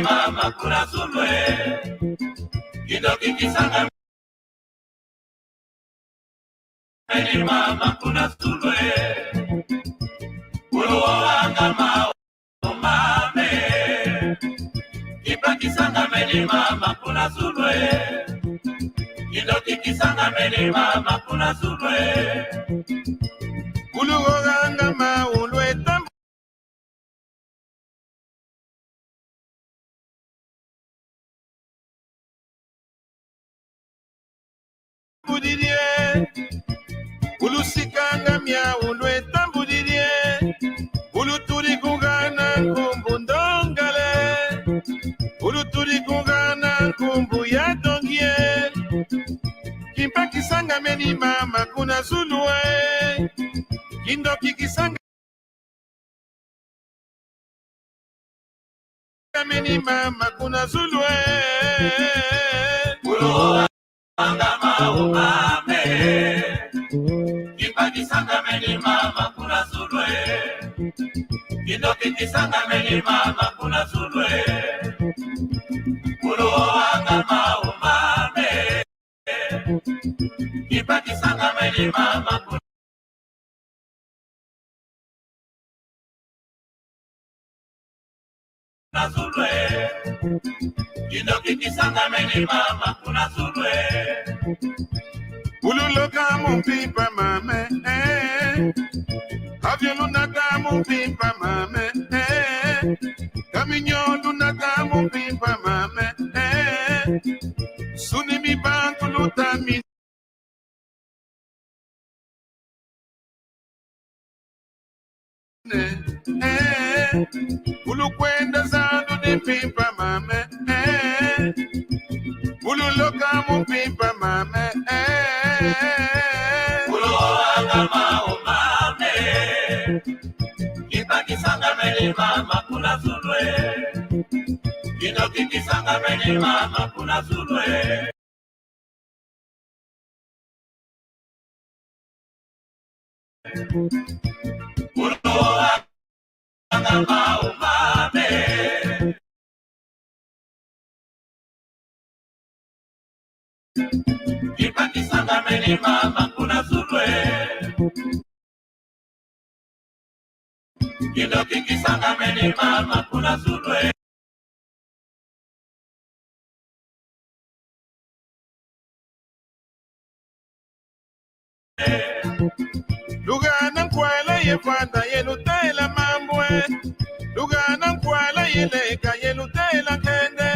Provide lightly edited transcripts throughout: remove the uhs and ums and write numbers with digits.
Mama kuna sulwe kidoki kisanga meni mama kuna sulwe uruanga mame kipa kisanga meni mama kuna sulwe kidoki kisanga meni mama kuna sulwe uruanga maulwe tambu budirie ulusikanga mya ulwe tambudirie uluturi kungana kumbundongale uluturi kungana kumbu ya dongie kimpa kisanga meni mama kuna zulue kindoki kisanga meni mama kuna zulue Mame, kipa kisanga meni mama kuna sulwe, kidoki kisanga meni mama kuna sulwe, uruanga mame, kipa kisanga meni mama kuna sulwe, kidoki kisanga meni mama kuna sulwe. Ululoka mumpipa mame, aviolunaka mumpipa mame, caminho lunaka mumpipa mame, sunimi bantu lutami. Ulukwenda zandu ni pipa mame, ululoka mumpipa mame, uloanga mame, kipa kisanga meni mama kuna sulwe, kidoki kisanga meni mama kuna sulwe. Uloanga mame, kipa kisanga meni mama kuna sulwe, kidoki kisanga meni mama kuna sulwe. Lugana mkwala ye fanda ye lutela mambwe, lugana mkwala ye leka ye lutela kende,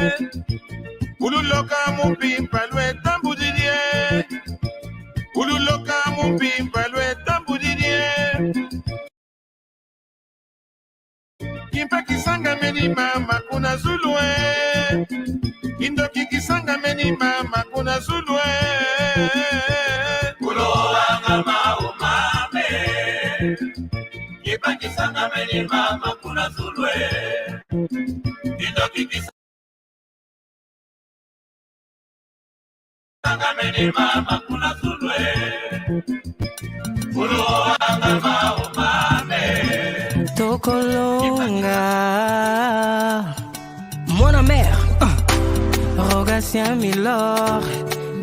ululoka mupimpa lwe tambudirie, ululoka mupimpa lwe tambudirie, kimpa kisanga meni mama kuna zulwe, kindoki kisanga meni mama kuna zulwe, uloanga mame, kipa kisanga meni mama kuna zulwe, kindoki kisanga meni mama kuna zulwe, uloanga mame. Tokolonga Mona mère Rogatien Milor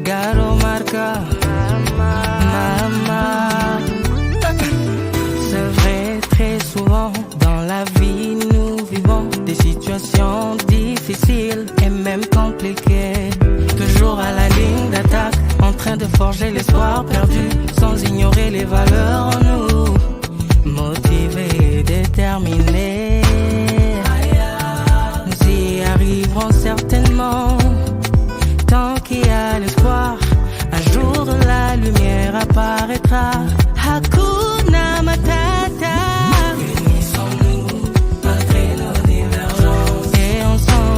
Garo Marca Mama. C'est vrai, très souvent dans la vie nous vivons des situations difficiles et même compliquées. Toujours à la ligne d'attaque, en train de forger l'espoir perdu, sans ignorer les valeurs en nous. Motivés, déterminés, nous y arriverons certainement. Tant qu'il y a l'espoir, un jour la lumière apparaîtra. Hakuna Matata. Unissons-nous malgré nos divergences et ensemble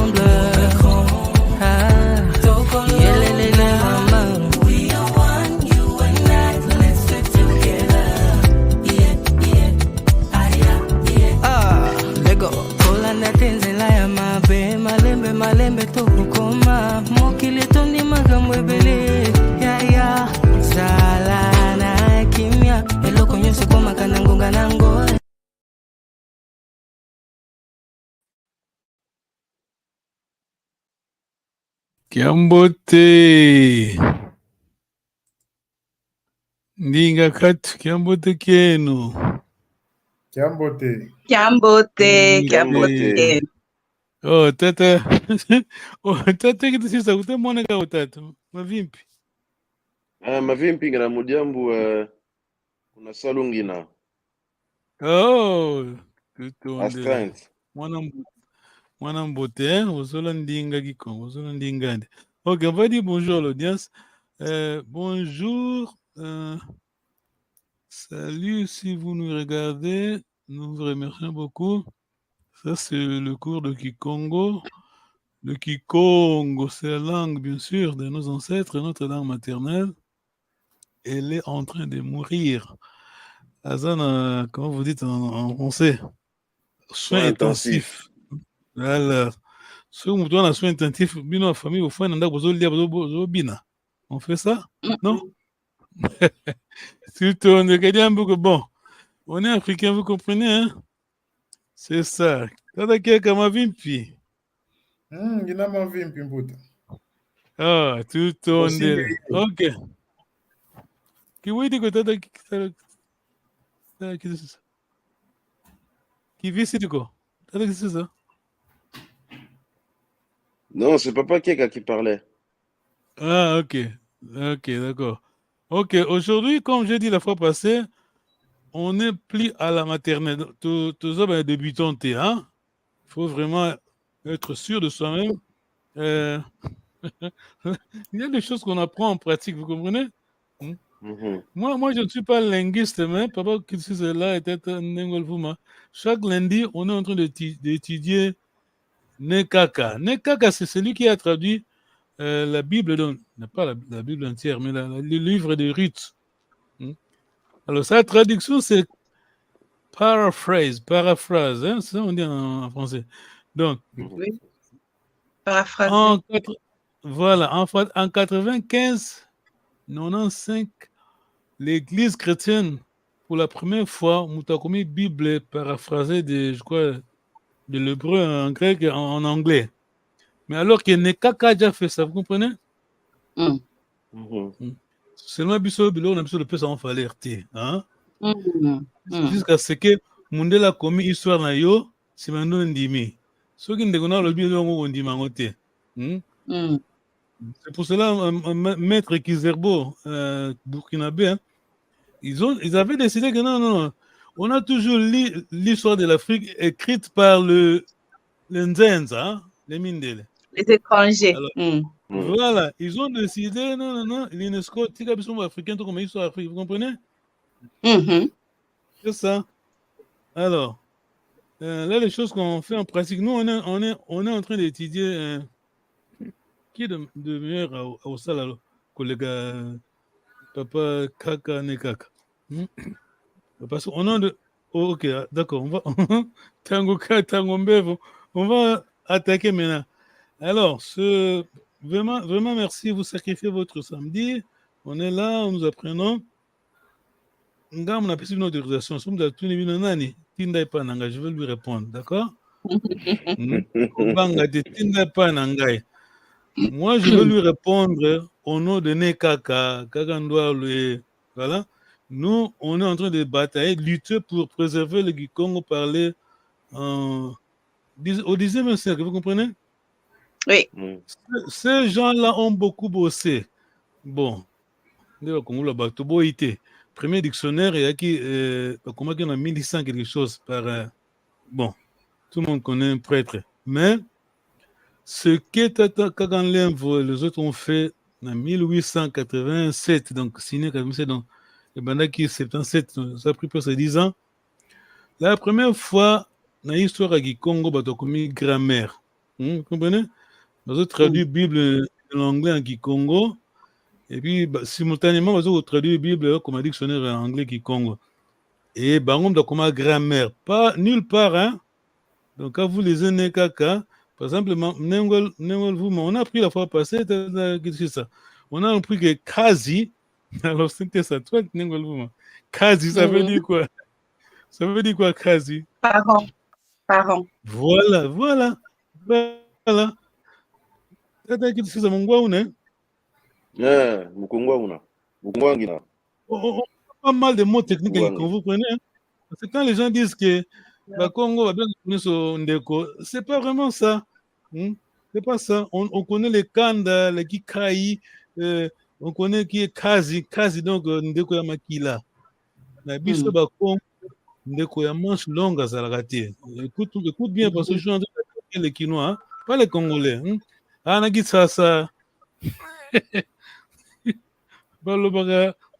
Kiambote. Ndinga katu kiambote kenu. Kiambote. Kiambote. Oh, tata. Oh, tata kitu sisa utamwona kwa tata. Mavimpi. Mavimpi ngana mujambu kuna salungina. Oh, tutonde. Asante. Mwana mbote, osola ndinga kikongo, osola ndingande. Ok, on va dire bonjour à l'audience. Bonjour. Salut si vous nous regardez. Nous vous remercions beaucoup. Ça, c'est le cours de Kikongo. Le Kikongo, c'est la langue, bien sûr, de nos ancêtres, notre langue maternelle. Elle est en train de mourir. Azana, comment vous dites en français? Soins intensifs. Voilà. Ceux qui ont soins intensifs, bino famille au fond, on fait ça? Non? Surtout, on est bon. On est africain, vous comprenez, hein? C'est ça. Tata kia kama vimpi. Gina mavimpi mbuta. Ah, tout on est. Ok. Qui dit que tata qui vit ici, quoi? Tata, qu'est-ce que c'est ça? Non, c'est Papa Keka qui parlait. Ah, ok. Ok, d'accord. Ok, aujourd'hui, comme j'ai dit la fois passée, on n'est plus à la maternelle. Tous hommes débutants, hein? Il faut vraiment être sûr de soi-même. Il y a des choses qu'on apprend en pratique, vous comprenez? Moi, je ne suis pas linguiste, mais papa qui est là était un Nengolfuma. Chaque lundi, on est en train d'étudier Nekaka. Nekaka, c'est celui qui a traduit la Bible, donc, pas la Bible entière, mais le livre de Ruth. Alors, sa traduction, c'est paraphrase, hein, c'est ça on dit en français. Donc, oui. Paraphrase. Voilà, en 95, 95, l'Église chrétienne, pour la première fois, Moutakomi Bible paraphrasée de, je crois, de l'hébreu en grec en anglais. Mais alors que Nekaka a déjà fait ça, vous comprenez? Seulement, on a besoin de plus en alerter. Hein? Jusqu'à ce que Mundela a commis histoire na yo, c'est maintenant ndimi. Ceux qui ne connaissent pas le bien, on dit mangoté. C'est pour cela, Maître Kizerbo, burkinabé, hein, ils avaient décidé que non, on a toujours lu l'histoire de l'Afrique écrite par les Nzenza, hein, les Mindele. Les étrangers. Alors, voilà, ils ont décidé, non, l'UNESCO, sont africains, tout comme ils sont africains, vous comprenez? C'est ça. Alors, là, les choses qu'on fait en pratique, nous, on est en train d'étudier qui est de meilleur au salon, collègue Papa Kaka Nekaka. Parce qu'on a de. Oh, ok, d'accord, on va. On va attaquer maintenant. Alors, vraiment, merci, vous sacrifiez votre samedi. On est là, nous apprenons. On a pris une autorisation. Je vais lui répondre, d'accord? Moi, je vais lui répondre au nom de Nekaka, Kakandoa, voilà. Nous, on est en train de batailler, de lutter pour préserver le Kikongo parlé au 10e siècle, vous comprenez? Oui. Ces gens-là ont beaucoup bossé. Bon, premier dictionnaire, il y a qui, comment il y a 1100 quelque chose par. Bon, tout le monde connaît un prêtre. Mais ce que Tata Kaganlemvo et les autres ont fait en 1887, donc signé 87, donc le Bandaki 77, ça a pris presque 10 ans. La première fois, dans l'histoire du Congo, il y a commis grammaire. Vous comprenez? Nous avons traduit la Bible de l'anglais en Kikongo, et puis simultanément, nous avons traduit la Bible comme un dictionnaire en anglais Kikongo. Et on a commis grammaire. Pas nulle part, hein? Donc, quand vous lisez Nekaka, par exemple, on a pris la fois passée, ça. On a appris que Kazi, alors c'était ça, toi, Kazi, ça veut dire quoi? Ça veut dire quoi, Kazi? Parent. Voilà. Tata qui c'est mon gwa une. Mukungwa una. Mukungwangina. On a pas mal de mots techniques Ouais. que vous prenez. Hein. Parce que quand les gens disent que le Congo va bien connaître son Ndeko, c'est pas vraiment ça. C'est pas ça. On connaît les Kanda, les Kikai, on connaît qui est Kazi, donc Ndeko ya Makila. La biso ba Congo, Ndeko ya manche longue à Zalagati. Écoute bien parce que je suis en train de les Quinois, hein? Pas les Congolais. Ah, Nagit ça.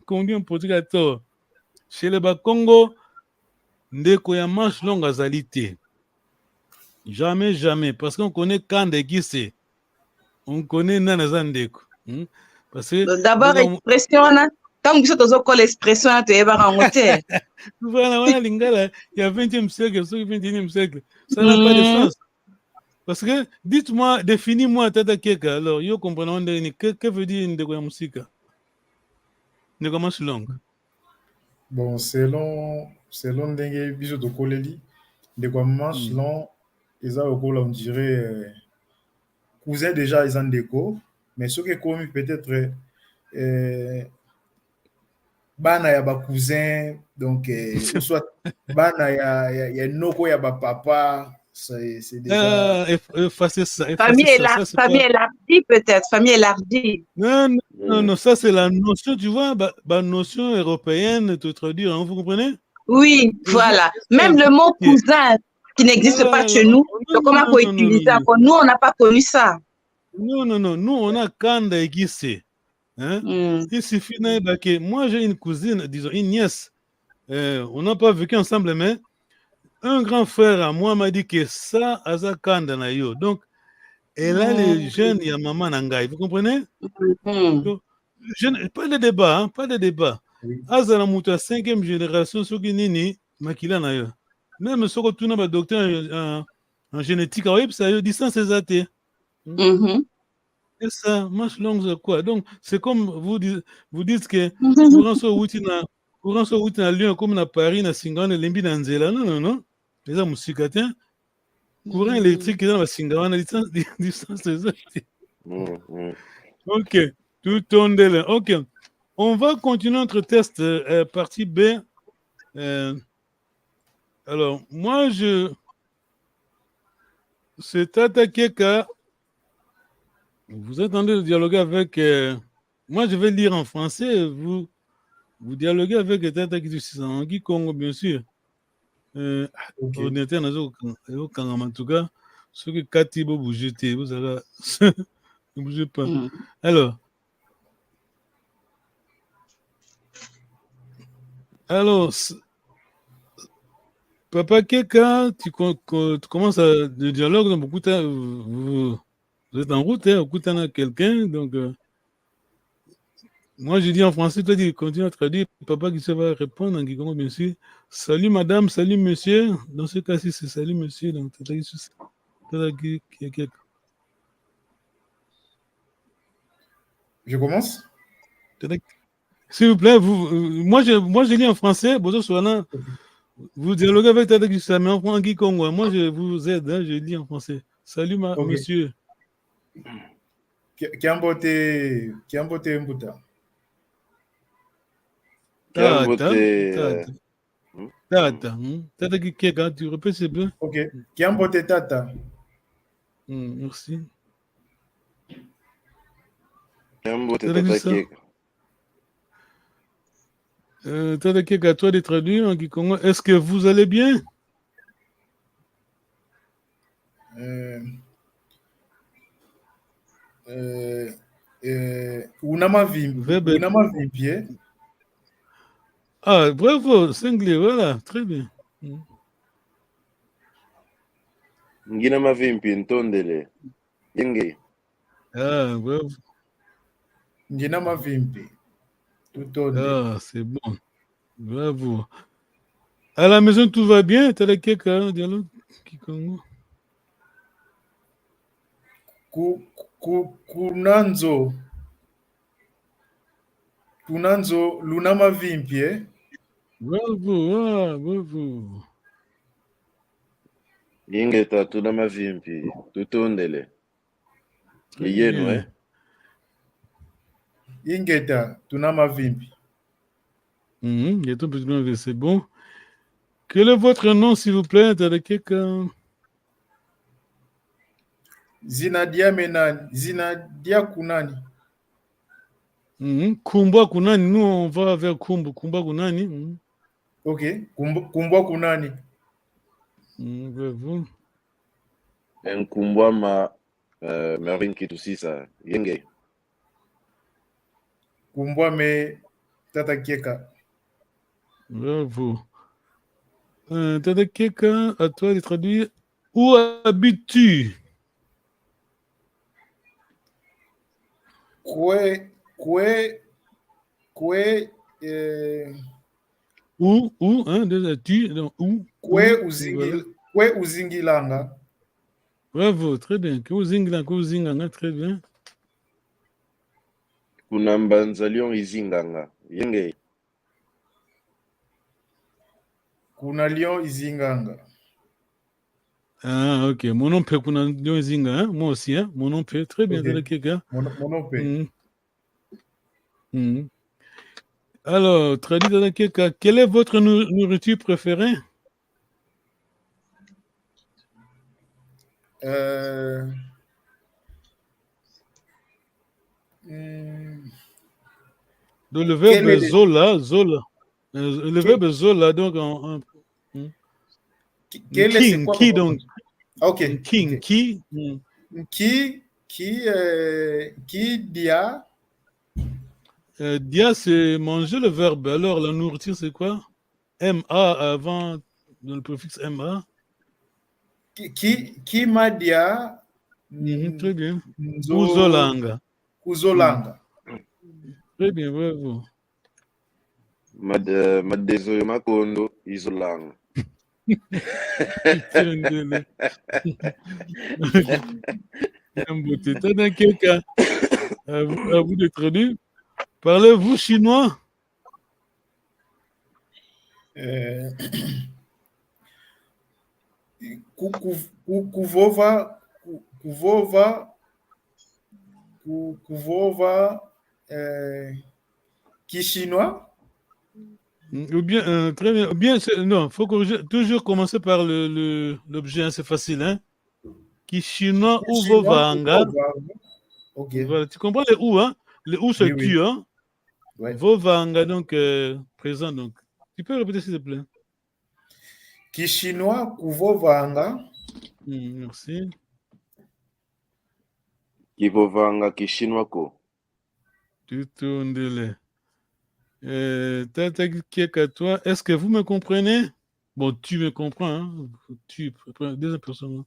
Combien pour dire tort? Chez les Congo, Ndeko ya manche longue à Zalité. Jamais. Parce qu'on connaît Kande Gissé. On connaît Nana Ndeko. Parce que. D'abord, expression, tant que tu as l'expression, tu es en hôtel. Voilà, Lingala, il y a 20e siècle, il y a 21e siècle. Ça n'a pas de sens. Parce que, dites-moi, définis-moi Tata Keka. Alors, yo comprenons que veut dire Ndeko ya Musika? Ndeko manche longue. Bon, selon ndenge biso tokoleli, Ndeko ya manche long, eza lokola on dirait cousin déjà eza ndeko, mais soki ekomi peut-être bana ya ba cousin, donc soit bana ya noko ya ba papa, c'est déjà effacer ça. Famille élargie peut-être, famille élargie. Non, ça c'est la notion, tu vois, la notion européenne, te traduire, vous comprenez? Oui, voilà. Même le mot cousin qui n'existe pas chez nous, comment faut utiliser encore? Nous, on n'a pas connu ça. Non, nous on a Kanda et Gissé. Hein? Il suffit que moi j'ai une cousine, disons une nièce, on n'a pas vécu ensemble, mais un grand frère à moi m'a dit que ça, Aza Kanda na yo. Donc, elle a les jeunes, il y a maman Nangai, vous comprenez? Donc, pas de débat, hein, pas de débat. Aza la mouta 5e génération, ce qui nini, makila na yo. Même ce que tu n'as pas docteur en génétique, ça y est, distance c'est athée. Et ça, manche longue, c'est quoi? Donc, c'est comme vous dites que courant so wuti na Lyon, comme na Paris, na Singane, lembi na Nzela. Non. Les gens musicatins. Courant électrique, dans la Singane, distance c'est athée. Ok, tout tombe là. Ok, on va continuer notre test, partie B. Alors, moi, c'est Tata Keka. Vous attendez de dialoguer avec. Moi, je vais lire en français. Vous dialoguez avec Tata Keka Congo, bien sûr. Ordinateur, en tout cas, ce que Kati va bouger, vous allez. Ne bougez pas. Alors, Papa Keka, tu commences le dialogue dans beaucoup de temps. Vous êtes en route, écoutant à quelqu'un, donc moi je dis en français, toi tu continues à traduire, papa qui va répondre en Kikongo, bien sûr. Salut madame, salut monsieur. Dans ce cas-ci, c'est salut monsieur. Donc, je commence? S'il vous plaît, moi je lis en français, vous dialoguez avec Tata Guissa, mais en Kikongo, moi je vous aide, je lis en français. Salut monsieur. Kiambote Mbuta. Tata. Tata Keka, tu répètes s'il te plaît? Ok. Kiambote Tata. Merci. Kiambote Tata Keka. Tata Keka, toi de traduire en Kikongo. Est-ce que vous allez bien? Unama Vimpier. Ah, bravo, singulier, voilà, très bien. Ngina mavimpi ntondele. Yenge. Ah, bravo. Ngina mavimpi. Ah, c'est bon. Bravo. À la maison, tout va bien? T'as la Keka, dialogue Kikongo. Kunanzo lunama vimpie. Bravo. Yenge tatu na mavimpi tutondele. Très Yen, bien. ouais. Ingeta, tunama vimbi. Il y a tout petit peu, c'est bon. Quel est votre nom, s'il vous plaît? T'as quelqu'un? Zinadia menani, Zinadia kunani. Kumba kunani? Nous, on va vers Kumba. Kumba kunani? Ok, kumbwa kunani. Vers vous. Nkumbwa Marvin Kitusisa. Yenge. Kumbwa me tata kieka. Vers vous. T'as quelqu'un à toi de traduire? Où habites-tu? Kwe, Où, hein, déjà, tu, donc, où? kwe Voilà. uzingilanga. Bravo, très bien. Kuzinganga, très bien. Kunambanza Lion Izinganga. Yenge. Kuna lion izinganga. Ah, ok. Mon nom peut qu'on a zinga, hein? Moi aussi, hein? Mon nom peut. Très bien, Okay. quelqu'un. Mon pe. Alors, traduit dans quelqu'un. Quelle est votre nourriture préférée? Donc, le verbe zola. Le verbe zola, donc, Quel est quoi? Qui, donc? Ok. King, okay. qui? Qui dia? Dia, c'est manger le verbe. Alors, la nourriture, c'est quoi? M-A avant, dans le préfixe M-A. Qui m'a dia? Très bien. Uzolanga. Uzolanga. Très bien, bravo. Madezo Makondo Izolanga. Dans quel cas, à vous de traduire, parlez-vous chinois? Kuvova qui chinois? Ou bien, très bien. Ou bien, non, il faut toujours commencer par l'objet, hein, c'est facile. Hein? Qui chinois ou vovanga. Ok. Voilà, tu comprends les ou, hein? Les ou se tuent, hein? Ouais. Vovanga, donc, présent. Donc. Tu peux répéter, s'il te plaît? Qui chinois kuvovanga. Merci. Kivovanga Kishinwa ko. Tu tournes les. Tata Kieka, toi, est-ce que vous me comprenez? Bon, tu me comprends, hein? Tu, deuxième personne.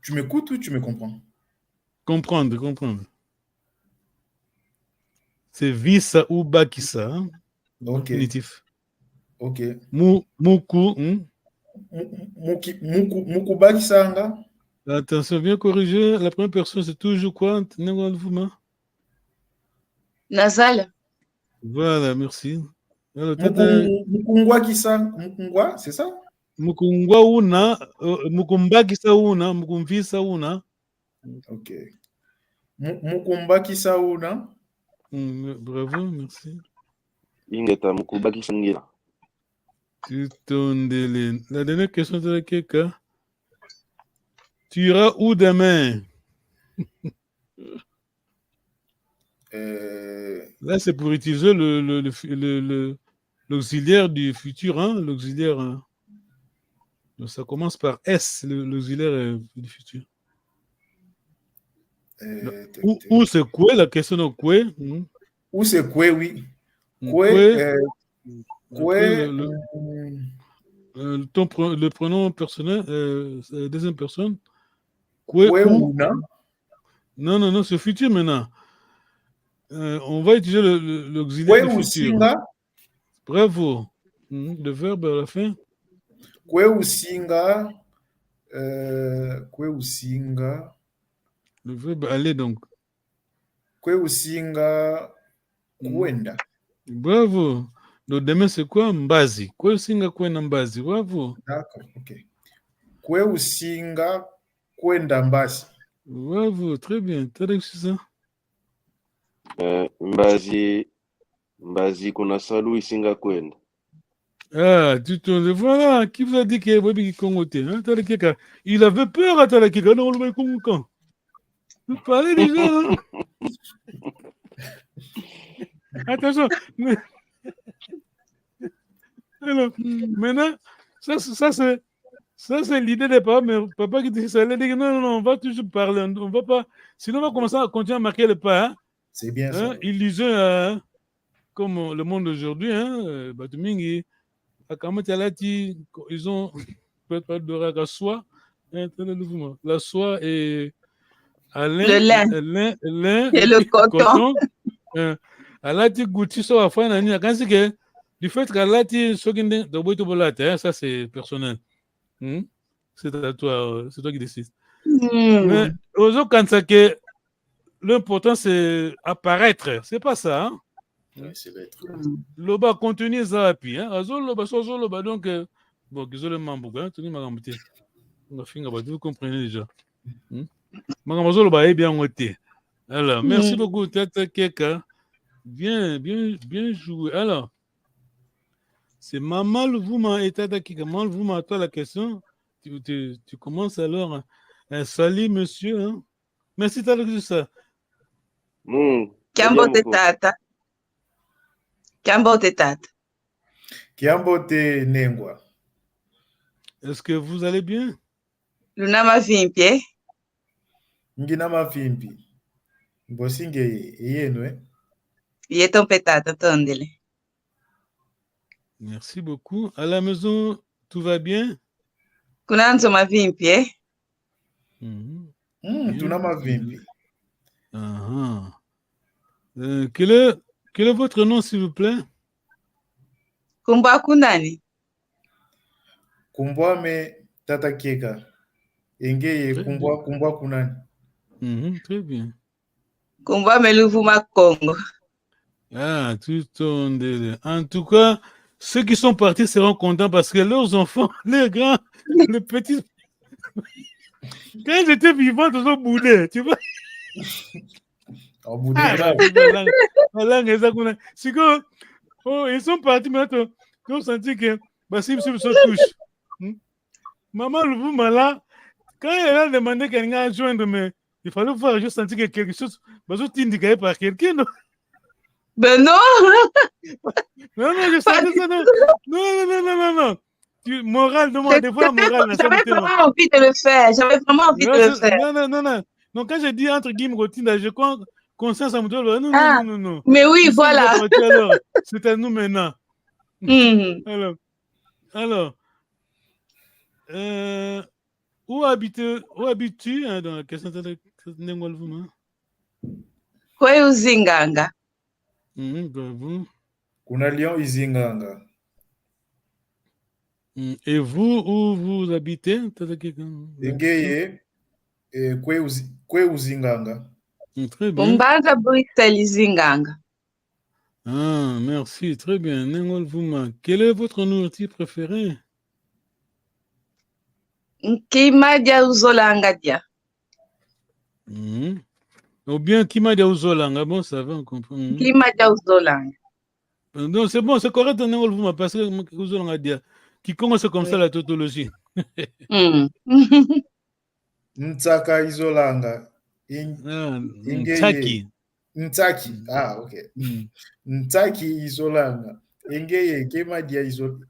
Tu m'écoutes ou tu me comprends? Comprendre. C'est visa ou bakisa, hein? Ok. Infinitif. Ok. Muku. Muku bakisanga. Attention, bien corrigé. La première personne, c'est toujours quoi? Nasal. Voilà, merci. Alors, Mukungwa kisanga. Mukungwa, c'est ça? Mukungwa una, mukumbakisa una, mukumvisa una. Ok. Mukumbakisa una. Bravo, merci. Ingeta Mukubakisa Ngira. La dernière question de quelqu'un. Tu iras où demain? Là, c'est pour utiliser l'auxiliaire du futur, hein? L'auxiliaire. Hein? Donc, ça commence par S, l'auxiliaire du futur. Où c'est quoi la question de quoi? Où c'est quoi, oui. Le pronom personnel, deuxième personne. Non, c'est futur maintenant. On va utiliser l'auxiliaire du futur. Bravo. Le verbe à la fin. Le verbe aller donc. Bravo. Donc demain c'est quoi? Mbazi. Kweusinga kwena mbazi. Bravo. D'accord, ok. Kwe usinga kwenda mbasi. Bravo, très bien. T'as réussi ça? Mbazi kuna salu isinga kwenda. Ah, tu te voilà, qui vous a dit qu'il y avait des Congotés, hein? Il avait peur à Talakika, non, le Congo quand? Vous parlez déjà, hein? Attention, mais... Alors, maintenant, ça c'est l'idée des parents, mais papa qui dit ça, il dit non, on va toujours parler, on va pas, sinon on va commencer à continuer à marquer le pas, hein? C'est bien ça. Illusion, comme le monde d'aujourd'hui, hein? Batumingi, Akamotialati, ils ont peut-être de la soie, la soie et Le lin et le coton. Alati Gucci so à fin d'année, quand c'est que du fait qu'Alati Soginde de Boitobolate, ça c'est personnel. C'est à toi, c'est toi qui décides. Mais aux autres, quand c'est que l'important c'est apparaître, c'est pas ça. Hein? Ouais, c'est l'être. Loba continue ça puis hein azol loba donc bon qu'ils le mambo hein tu m'as ramené on a fini vous comprenez déjà magamazol loba est bien noté alors merci beaucoup Tata Keka bien joué alors c'est Maman Louvuma et Tata Keka Maman Louvuma toi la question tu commences alors salut monsieur hein? Merci Tata que ça Kiambote tata. Kiambote tata. Kiambote nengwa. Est-ce que vous allez bien? Lunama vimpi. Nginama vimpi. Bosinge yenwe. Yeton petata tondele. Merci beaucoup. À la maison, tout va bien? Kunanzo mavimpi. Tunama vimpi. Quel est votre nom, s'il vous plaît? Kumbwa kunani? Kumbwa me Tata Keka. Engeye kumbwa kunani? Très bien. Kumbwa me Louvuma Congo. Ah, en tout cas, ceux qui sont partis seront contents parce que leurs enfants, les grands, les petits, quand ils étaient vivants, ils ont boudé, tu vois? Ils sont partis maintenant. Ils ont senti que Bassim se touche. Maman Louvuma là, quand elle a demandé quelqu'un à joindre, mais il fallait voir, je sentis que quelque chose va être indiqué par quelqu'un. Ben non! Non, je sentais ça. Non. Moral, demande des fois moral. J'avais vraiment envie de le faire. Non. Donc, quand je dis entre guillemets routine, je crois conscience à me non. Mais oui, voilà. C'est à nous maintenant. Alors, où habites-tu dans la question de Nengolvuma? Kwe uzinganga. Bravo. Kuna Lyon Izinganga. Et vous, où vous habitez? Engeye Kwe Uzinganga. Très bien. Umbanza Bruxelles Izinganga. Ah, merci, très bien. Nengolvuma, quelle est votre nourriture préférée? Nkima dia uzolanga dia. Ou bien Kima dia uzolanga, bon, ça va, on comprend. Nkima dia uzolanga. Non, c'est bon, c'est correct, Nengolvuma, parce que uzolanga dia. Qui commence comme ça la tautologie. Ntsaka izolanga. Ntsaki. Ntsaki. Ah, ok. Ntsaki izolanga. Engeye kema dia uzolanga.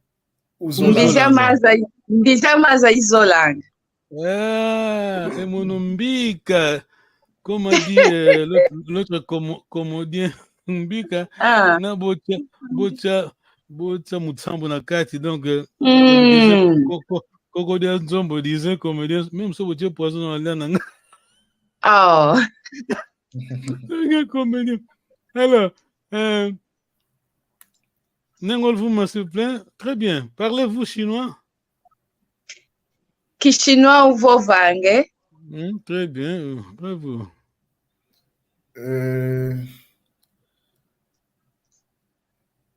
Mbijamaza izolanga. Ah, c'est mon mbika. Comme a dit l'autre comédien, mbika. Na bocha mutsambo na kati. Donc, Comédien Nzombo disait comédien, même si vous poison dans la langue. Oh. Comédien. Alors, Nengolvuma, s'il vous plaît. Très bien. Parlez-vous chinois? Kishinois ou Vovange? Très bien. Bravo.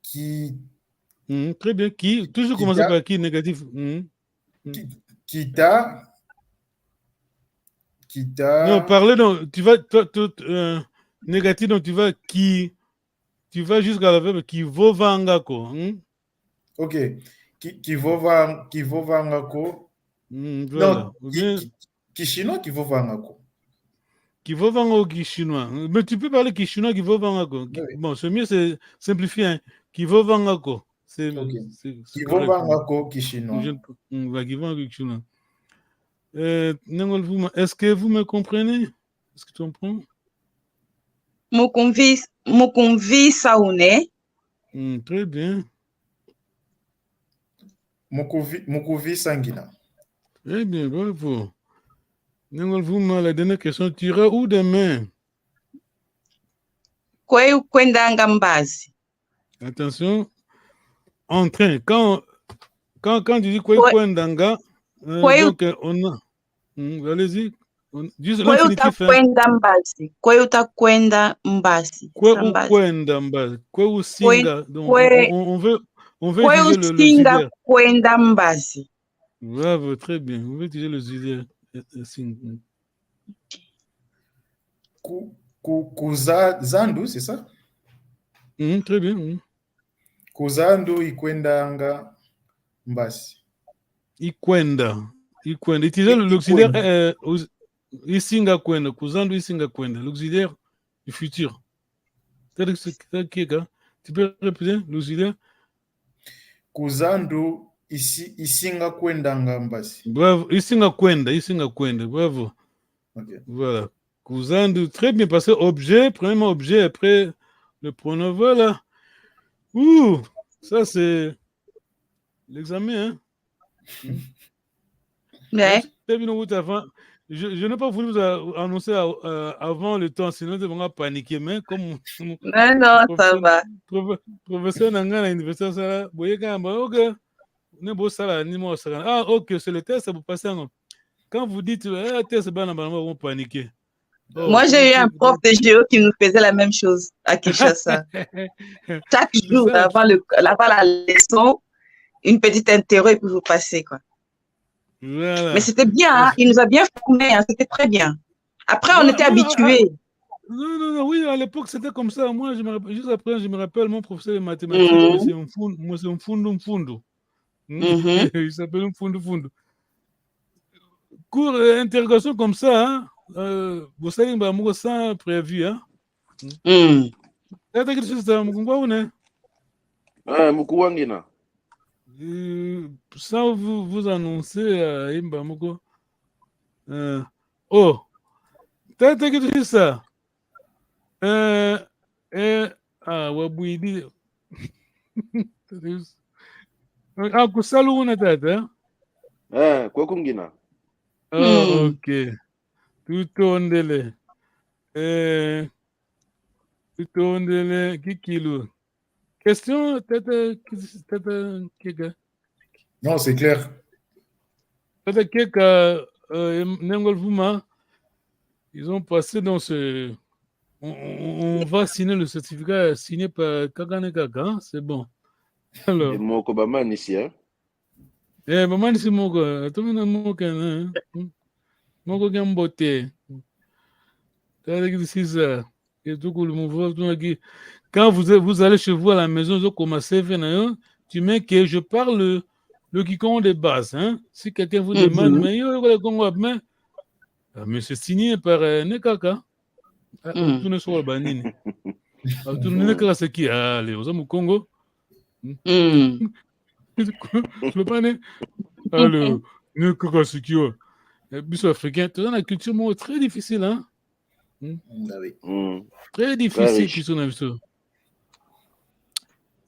Qui? Très bien. Qui? Toujours commencer par qui négatif? Kita. Non, parler donc, tu vas négatif, donc tu vas jusqu'à la verbe qui vaut vangako. Ok. Qui vaut vangako. Voilà. Non, qui chinois qui vaut vangako. Qui vaut vangako qui chinois. Mais tu peux parler qui chinois qui vaut vangako. Oui. Bon, c'est mieux, c'est simplifié. Hein. Qui vaut vangako. C'est qui vaut vangako qui chinois. Qui vaut vangako qui chinois. Est-ce que vous me comprenez? Est-ce que tu comprends? Mukumvi saune. Très bien. Mukuvi sangina. Très bien, bravo. La dernière question, tu iras où demain? Kwenda mbazi. Attention, en train. Quand tu dis kwendanga, donc on a. Allez-y. Juste l'infinitif. Kwenda mbazi. Kwenda mbazi. Kwenda mbazi. Singa. On veut utiliser le auxiliaire. Kwenda mbazi. Bravo, très bien. On veut utiliser le auxiliaire. Kuzandu, c'est ça? Très bien. Kuzandu ikwendanga mbasi. Ikwenda. Utiliser l'auxiliaire isinga kwenda. Kuzandu isinga kwenda. L'auxiliaire du futur. Tu peux répéter l'auxiliaire? Kuzandu isinga kwendanga mbasi. Bravo. Isinga kwenda. Bravo. Okay. Voilà. Kuzandu, très bien passé. Objet, premier objet, après le pronom. Voilà. Ouh, ça c'est l'examen. Hein? Ouais. Je n'ai pas voulu vous annoncer avant le temps, sinon vous allez paniquer. Mais comme non, ça va. Professeur Nanga à l'université, ça ah, ok, c'est le test, vous passez. Quand vous dites test, vous vont paniquer. Oh, moi, j'ai eu un prof de géo qui nous faisait la même chose à Kinshasa. Chaque jour, avant la leçon, une petite interro et puis vous passez, quoi. Voilà. Mais c'était bien, hein? Il nous a bien formés, hein? C'était très bien. Après, on était habitués. Non, oui, à l'époque, c'était comme ça. Moi, juste après, je me rappelle, mon professeur de mathématiques, c'est un Mfundo. Il s'appelle Mfundo. Cours interrogation comme ça, hein? Vous savez, sans prévu, hein? Mukuwangina. Sans vous annoncer à Imbamoko. Oh, t'as que ça. Wabouidi. Kusalu una tata. Kwa kungina. Ok. Tutondele. Kikilo. Question, tata, Kika. Non, c'est clair. Tata Kika, Nengol Vuma, ils ont passé dans ce. On va signer le certificat signé par Kagane Kaka, hein? C'est bon. Alors. Moko Baman ici, hein? Baman ici, Moko. Tout le monde Moko, hein? Moko Gambote. C'est ça. Et tout le mouvement qui. Quand vous allez chez vous à la maison, vous commencez à faire, tu mets que je parle le Kikongo de base. Hein? Si quelqu'un vous demande, mais c'est signé par Nekaka. Tout ne soit pas Banini. Tout ne soit c'est qui? Allez, aux hommes au Congo. Je ne pas né. Alors, Nekaka c'est qui? Bis africain. Tout dans la culture, très difficile. Hein? Très difficile qui sont dans le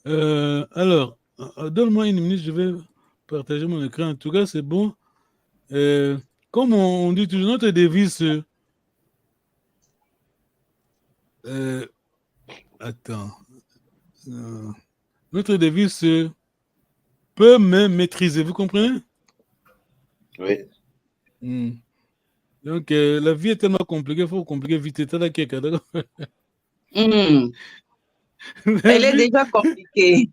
alors, donne-moi une minute, je vais partager mon écran. En tout cas, c'est bon. Comme on dit toujours, notre devise. Attends. Notre devise peut me maîtriser. Vous comprenez? Oui. Donc, la vie est tellement compliquée, il faut compliquer vite. Elle est déjà compliquée.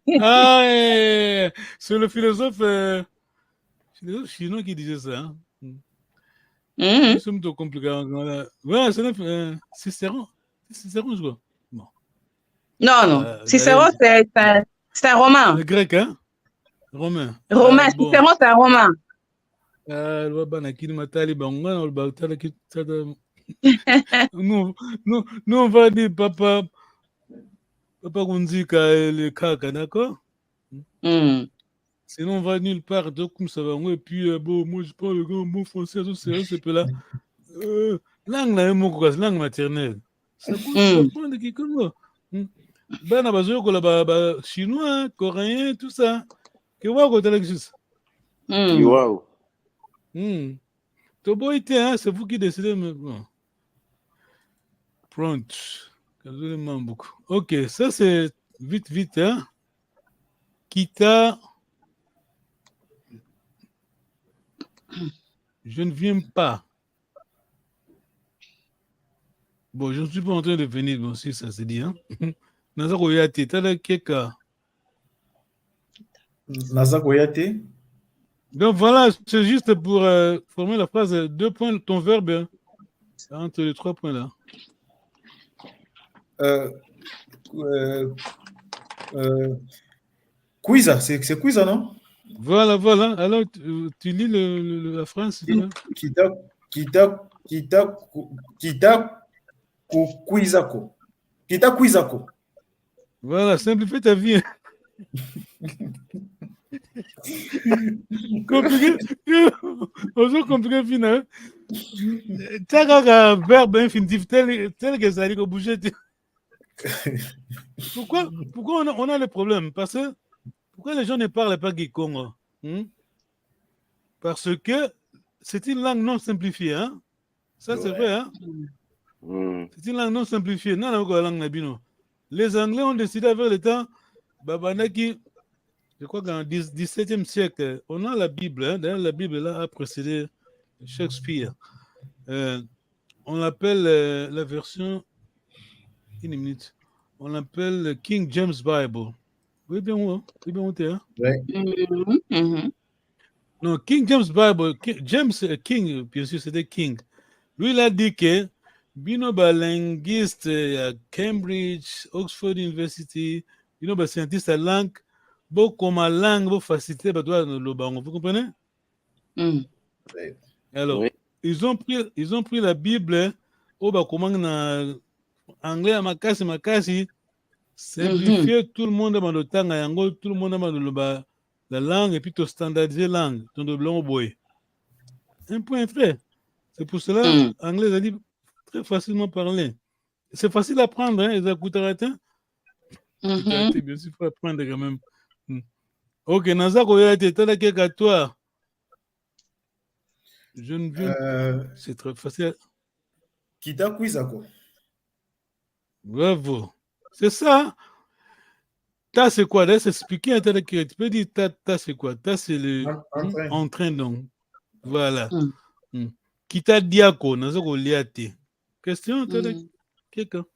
C'est le philosophe C'est les autres Chinois qui disaient ça. Hein. Mhm. Ils sont plutôt compliqués. Ouais, c'est Cicéron. Cicéron, je crois. Bon. Non. Cicéron, c'est un romain. Le grec, hein? Romain. Romain. Bon. Cicéron, c'est un romain. Nous, on va dire Papa Gundika et le Kaka, d'accord? Mm. Sinon, on va nulle part, donc comme ça va. Et puis, bon, moi, je parle le grand mot français, c'est peu là. Langue, là, langue maternelle. Ça peut prendre qui comme moi. Ben, on va chinois, coréen, tout ça. Que voir quand elle existe. Wow. Tobo était, hein, c'est vous qui décidez. Mais bon. Pronto. Beaucoup. Ok, ça c'est vite, hein. Kita. Je ne viens pas. Bon, je ne suis pas en train de venir, bon, si ça se dit, hein. Nazako Yate, t'as keka. Nazako Yate. Donc voilà, c'est juste pour former la phrase 2 points, ton verbe, hein, entre les 3 points là. Quiza, c'est Quiza, non? Voilà. Alors, tu lis la phrase, s'il te plaît. Kita Quizako. Voilà, simplifie ta vie. Compliqué. Compliqué, final. Tu as un verbe infinitif tel que ça dit que bouger. Pourquoi on a le problème? Parce que pourquoi les gens ne parlent pas Gikongo? Parce que c'est une langue non simplifiée. Hein? Ça, c'est vrai. Hein? C'est une langue non simplifiée. Les Anglais ont décidé avec le temps, Babanaki, je crois qu'en 17e siècle, on a la Bible. Hein? D'ailleurs, la Bible là, a précédé Shakespeare. On l'appelle la version. Une minute. On l'appelle King James Bible. Oui, bien, hein? Non, King James Bible, James King, bien sûr, c'était King. Lui, il a dit que Binoba linguiste à Cambridge, Oxford University, Binoba scientiste à langue, beaucoup ma langue, beaucoup facilité, vous comprenez? Alors, oui. ils ont pris la Bible, comment en anglais, à Makasi, simplifier tout le monde dans le temps, tout le monde dans la langue, et puis tout standardiser la langue, dans le blanc au boy. Un point fait. C'est pour cela l'anglais a dit très facilement parler. C'est facile à apprendre, hein, les écouteurs. Bien sûr, il faut apprendre quand même. Ok, Nazako Yate, t'as la à toi. Je ne viens. C'est très facile. Kita Quizako. Bravo. C'est ça. Ta, c'est quoi? Laisse expliquer. Tu peux dire ta, c'est quoi? Ta, c'est le entrain, donc. Voilà. Kita Diako, Nazako Liate. Question, quelqu'un?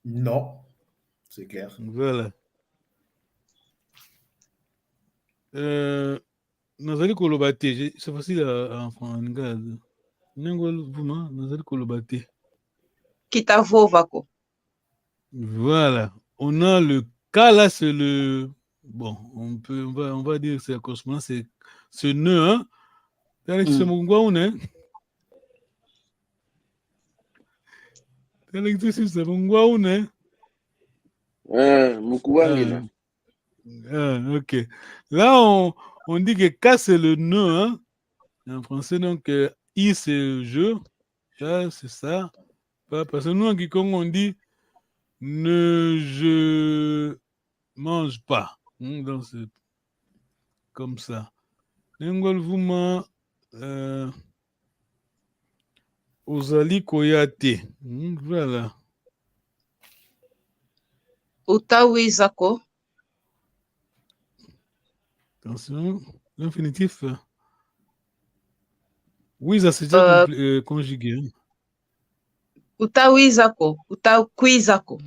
Non, c'est clair. Voilà. Nazali Kolobate, c'est facile à apprendre. Nazali Kolobate. Kita Vovako. Voilà. On a le cas là, c'est le. Bon, on va dire que c'est la correspondance, c'est ce nœud, hein. C'est mon gars, on est. C'est mon gars, on est. Ok. Là, on dit que K, c'est le nœud, hein. En français, donc, I, c'est je. K, c'est ça. Parce que nous, en Kikongo, on dit je mange pas. Donc, c'est comme ça. N'engol Vuma, Ozali Koyate. Voilà. Utawi Zako. Attention, l'infinitif. Oui, ça c'est déjà conjugué. Utawi Zako. Utawi Zako.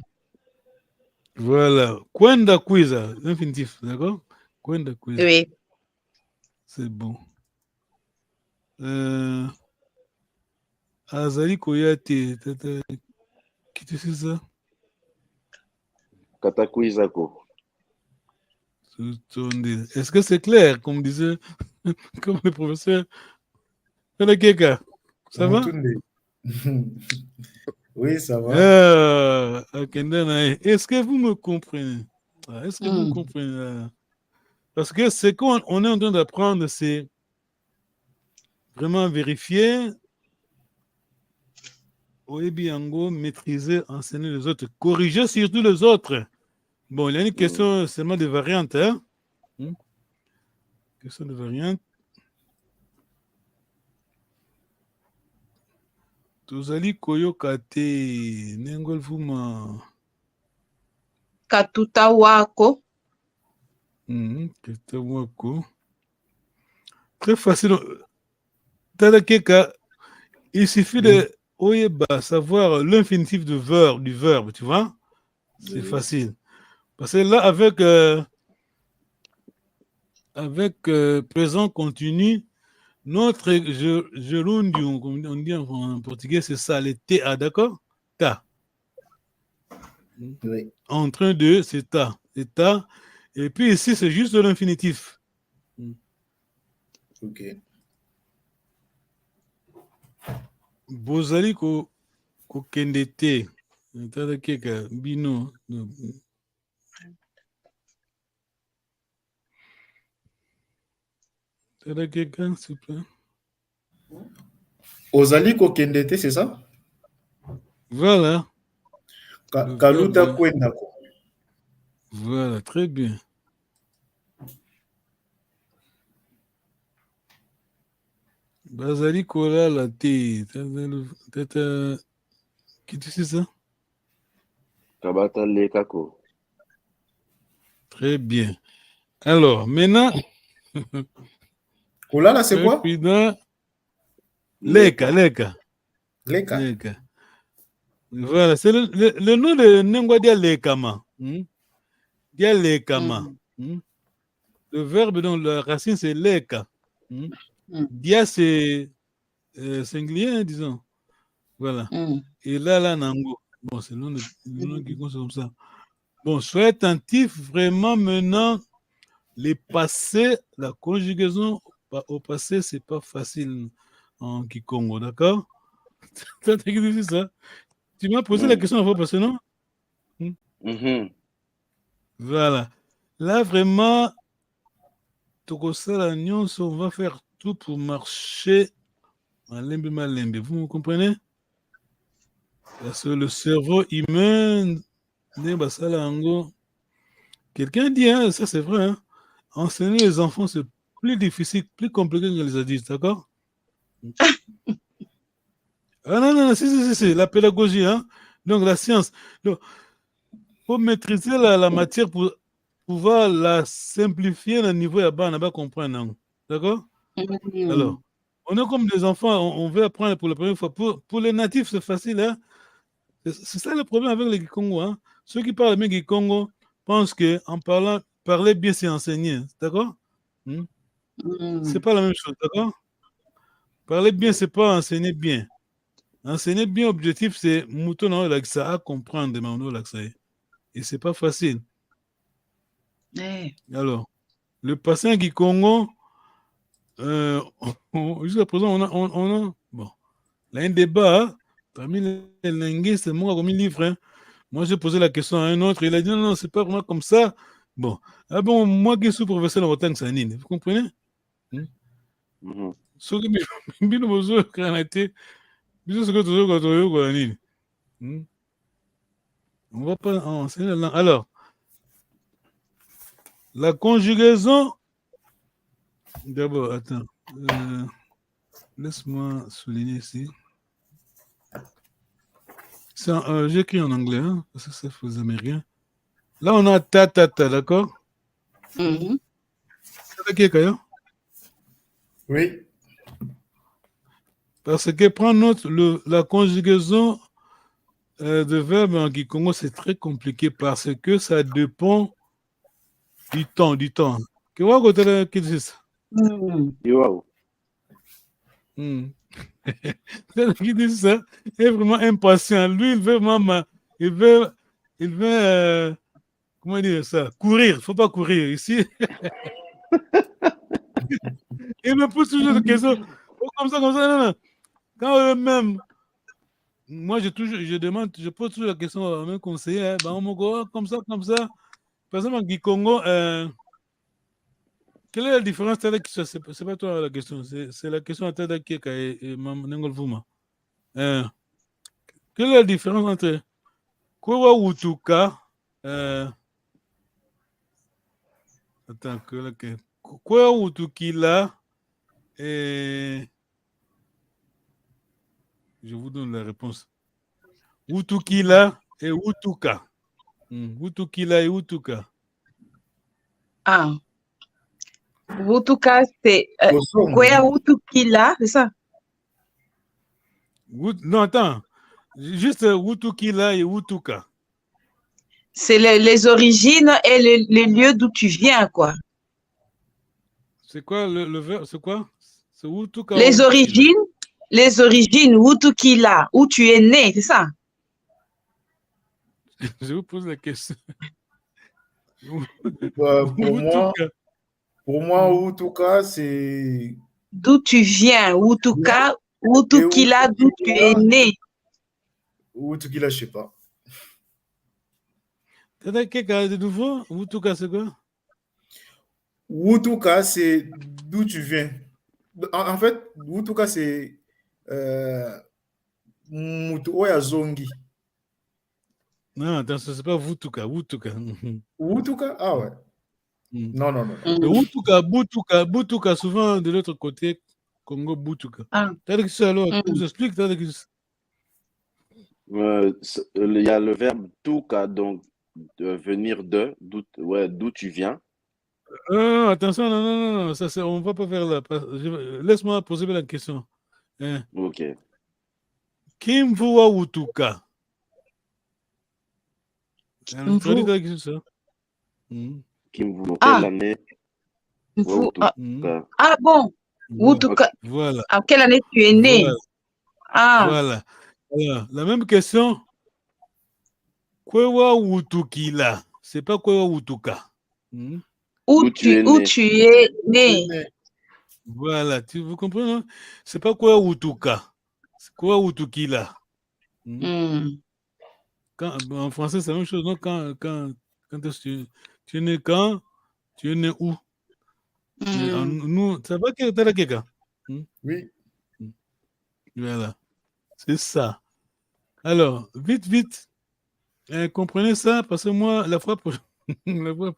Voilà. Kwenda Kwiza, l'infinitif, d'accord? Kwenda Kwiza. Oui. C'est bon. Azali Koyate. Qui tu sais ça? Kataku Isako. Est-ce que c'est clair, comme disait, comme le professeur Keka? Ça va? Oui, ça va. Est-ce que vous me comprenez? Est-ce que vous me comprenez? Parce que ce qu'on est en train d'apprendre, c'est vraiment vérifier, Oebiango, maîtriser, enseigner les autres, corriger surtout les autres. Bon, il y a une question seulement de variantes. Hein? Question de variantes. Tozali koyokate nengol fuma. Katuta wako. Katuta wako. Très facile. Tadakeka, il suffit de savoir l'infinitif du verbe, tu vois? C'est facile. Parce que là, avec présent continu, notre gerundio, comme on dit en portugais, c'est ça, les TA, d'accord? Ta. Oui. En train de, c'est ta. C'est ta. Et puis ici, c'est juste l'infinitif. Ok. Bozali ko kendete. Bino. Quelqu'un, s'il vous plaît? Ozali Kokendete, c'est ça? Voilà. Kaluta Kwendako. Voilà, très bien. Bazali Kola la T. Qui tu sais ça? Kabata Lekako. Très bien. Alors, maintenant. Kola là, c'est quoi? Leka. Voilà, c'est le nom de Nengwa Dia Lekama. Dia Lekama. Le verbe dont la racine c'est Leka. Dia c'est singulier, disons. Voilà. Et là, Nango. Bon, c'est le nom qui compte comme ça. Bon, soyez attentif vraiment maintenant. Les passés, la conjugaison au passé, c'est pas facile en Kikongo, d'accord? Ça. Tu m'as posé la question avant parce que non? Voilà. Là, vraiment, on va faire tout pour marcher. Malembe. Vous me comprenez? Parce que le cerveau humain, quelqu'un dit, hein, ça c'est vrai, hein, enseigner les enfants, c'est plus difficile, plus compliqué que les adultes, d'accord? Ah non, si, la pédagogie, hein? Donc la science. Donc, pour maîtriser la matière, pour pouvoir la simplifier au niveau de bas, on va comprendre, d'accord? Alors, on est comme des enfants, on veut apprendre pour la première fois. Pour les natifs, c'est facile, hein? C'est ça le problème avec les Kikongo, hein? Ceux qui parlent bien Kikongo pensent qu'en parler bien, c'est enseigner, d'accord? C'est pas la même chose, d'accord? Parler bien, c'est pas enseigner bien. Enseigner bien, objectif, c'est mouton à comprendre, et c'est pas facile. Alors, le patient Kikongo, jusqu'à présent, on a bon, là, un débat parmi les linguistes, c'est moi comme un livre, hein. Moi, j'ai posé la question à un autre, il a dit non, c'est pas vraiment comme ça. Bon, moi qui suis professeur en Otang Sanine, vous comprenez? Ce qui me besoin quand été, on va pas enseigner la langue. Alors, la conjugaison, d'abord, attends, laisse-moi souligner ici. J'ai écrit en anglais, hein, parce que ça faisait américain. Là, on a ta, d'accord? Oui. Parce que prendre note, la conjugaison de verbe en Kikongo, c'est très compliqué parce que ça dépend du temps. Que va côté qui dit ça? Qui dit ça est vraiment impatient. Lui, il veut vraiment, il veut, comment dire ça? Courir. Il ne faut pas courir ici. Il me pose toujours des questions. Oh, comme ça, non, non. Quand eux-mêmes, moi, je pose toujours la question à mes conseillers. On me dit, comme ça. Par exemple, en Kikongo, quelle est la différence? C'est pas toi la question. C'est la question à Tada Kieka et Nengol Vuma. Quelle est la différence entre Kwewa Wutuka attends, Kwewa Wutukila et je vous donne la réponse. Wutukila et Wutuka. Wutukila et Wutuka. Ah. Wutuka, c'est Kwea Wutukila, c'est ça? Non, attends. Juste Wutukila et Wutuka. C'est les origines et les lieux d'où tu viens, quoi. C'est quoi le verbe? C'est quoi? C'est Wutuka. Les origines, Wutukila, où tu es né, c'est ça? Je vous pose la question. Pour moi, Wutuka, c'est... D'où tu viens, Wutuka, Wutukila, d'où tu es né. Wutukila, je ne sais pas. T'as quelqu'un de nouveau? Wutuka, c'est quoi? Wutuka, c'est d'où tu viens. En fait, Wutuka, c'est Mutuoya Zongi. Non, attention, c'est pas Wutuka. Wutuka? Ah ouais. Non. Le Butuka, souvent de l'autre côté, Congo Butuka. T'as dit que ça alors? Je vous explique. Il y a le verbe tuka, donc venir d'où tu viens. Attention, non, on ne va pas faire là. Laisse-moi poser la question. Ok. Kimvua Wutuka. L'année. Ah bon, Wutuka. Voilà. En quelle année tu es né? Voilà. Alors, la même question. Kwewa Wutukila. C'est pas Kwewa Wutuka. Où tu es né. Voilà. Vous comprenez? Non? C'est pas Kwewa Wutuka. C'est Kwewa Wutukila. En français, c'est la même chose. Non? Quand est-ce que tu es né quand? Tu es né où? Nous, ça va quelqu'un? Oui. Voilà. C'est ça. Alors, vite. Comprenez ça, parce que moi, la fois prochaine, vraiment,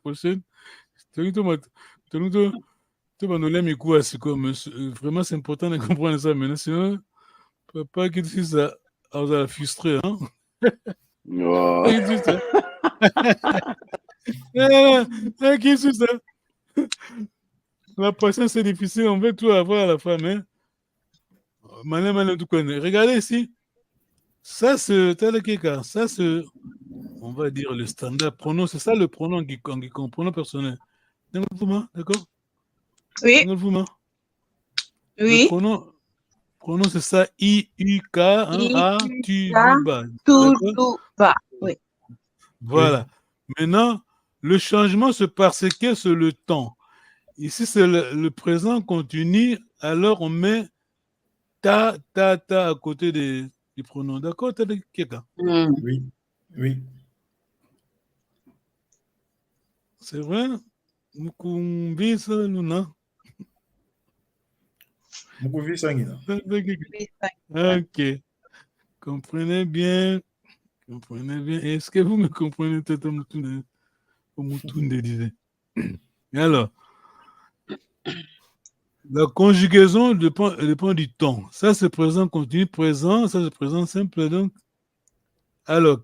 c'est important de comprendre ça maintenant. Sinon, papa qui dit ça, on va frustrer. Hein? Qui dit ça? Qui dit ça? La patience, c'est difficile. On veut tout avoir à la fin, mais regardez ici. Ça, c'est on va dire le standard pronom. C'est ça le pronom qui pronom personnel. D'accord? Oui. Le pronom, c'est ça. I-U-K, A, tu, ba. Oui. Voilà. Maintenant, le changement se parsèque sur le temps. Ici, c'est le présent continu. Alors, on met ta à côté du pronom. D'accord? T'as dit quelqu'un? Oui. C'est vrai? Mukumbi Saluna. Mukumbi Sangina. Ok. Comprenez bien. Est-ce que vous me comprenez? Disait. Alors, la conjugaison dépend du temps. Ça, c'est présent continu, présent. Ça, c'est présent simple. Donc, alors,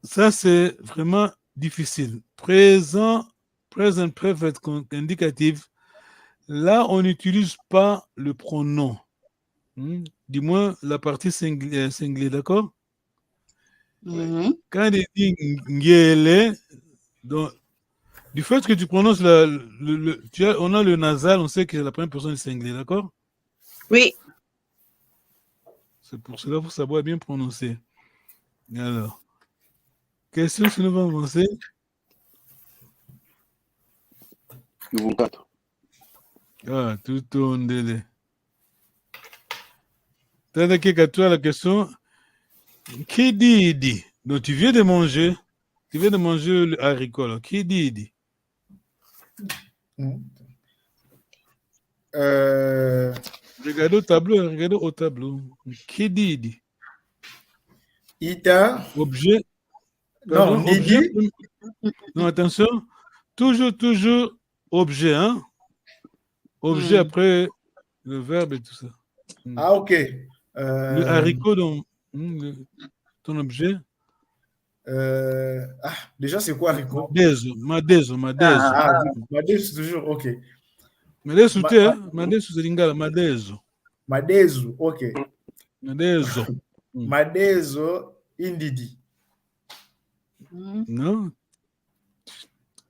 ça, c'est vraiment difficile. Present perfect indicatif. Là, on n'utilise pas le pronom. Du moins, la partie singulier, d'accord? Quand il dit ngele, donc, du fait que tu prononces on a le nasal, on sait que c'est la première personne du singulier, d'accord? Oui. C'est pour cela qu'il faut savoir bien prononcer. Alors, question si nous allons avancer. Niveau 4. Ah, tout tourne délai. T'as qu'à toi la question. Qui dit? Donc tu viens de manger le haricot. Là. Qui dit? Regardez au tableau. Qui dit? Ita. Objet. Pardon, Non, objet. Didi. Non, attention. Toujours objet, hein? Objet après le verbe et tout ça. Ah, ok. Le haricot dans ton objet. Déjà, c'est quoi haricot? Madezo. Madezo, toujours, ok. Madezo, c'est lingala, Madezo. Madezo, ok. Madezo. Madezo, indidi. Non?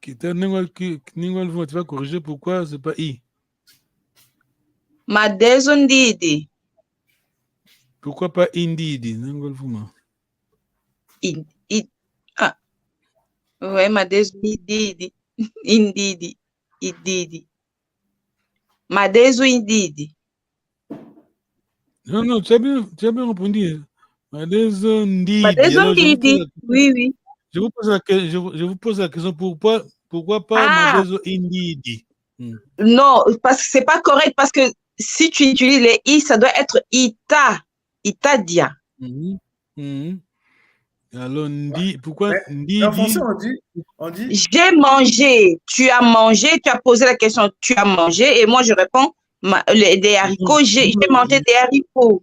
Tu vas corriger pourquoi c'est pas I. Madezo ndidi. Pourquoi pas indidi? Ouais, Madezo indidi. Indidi. Indidi. Madezo indidi. Non, tu as bien répondu. Madezo ndidi. Madezo ndidi. Oui. Je vous pose la question pourquoi pas Madezo indidi? Non, parce que c'est pas correct, parce que si tu utilises les I, ça doit être ita. Itadia. Alors, pourquoi ndidi? En français, on dit j'ai mangé. Tu as mangé, tu as posé la question, tu as mangé, et moi je réponds des haricots. J'ai mangé des haricots.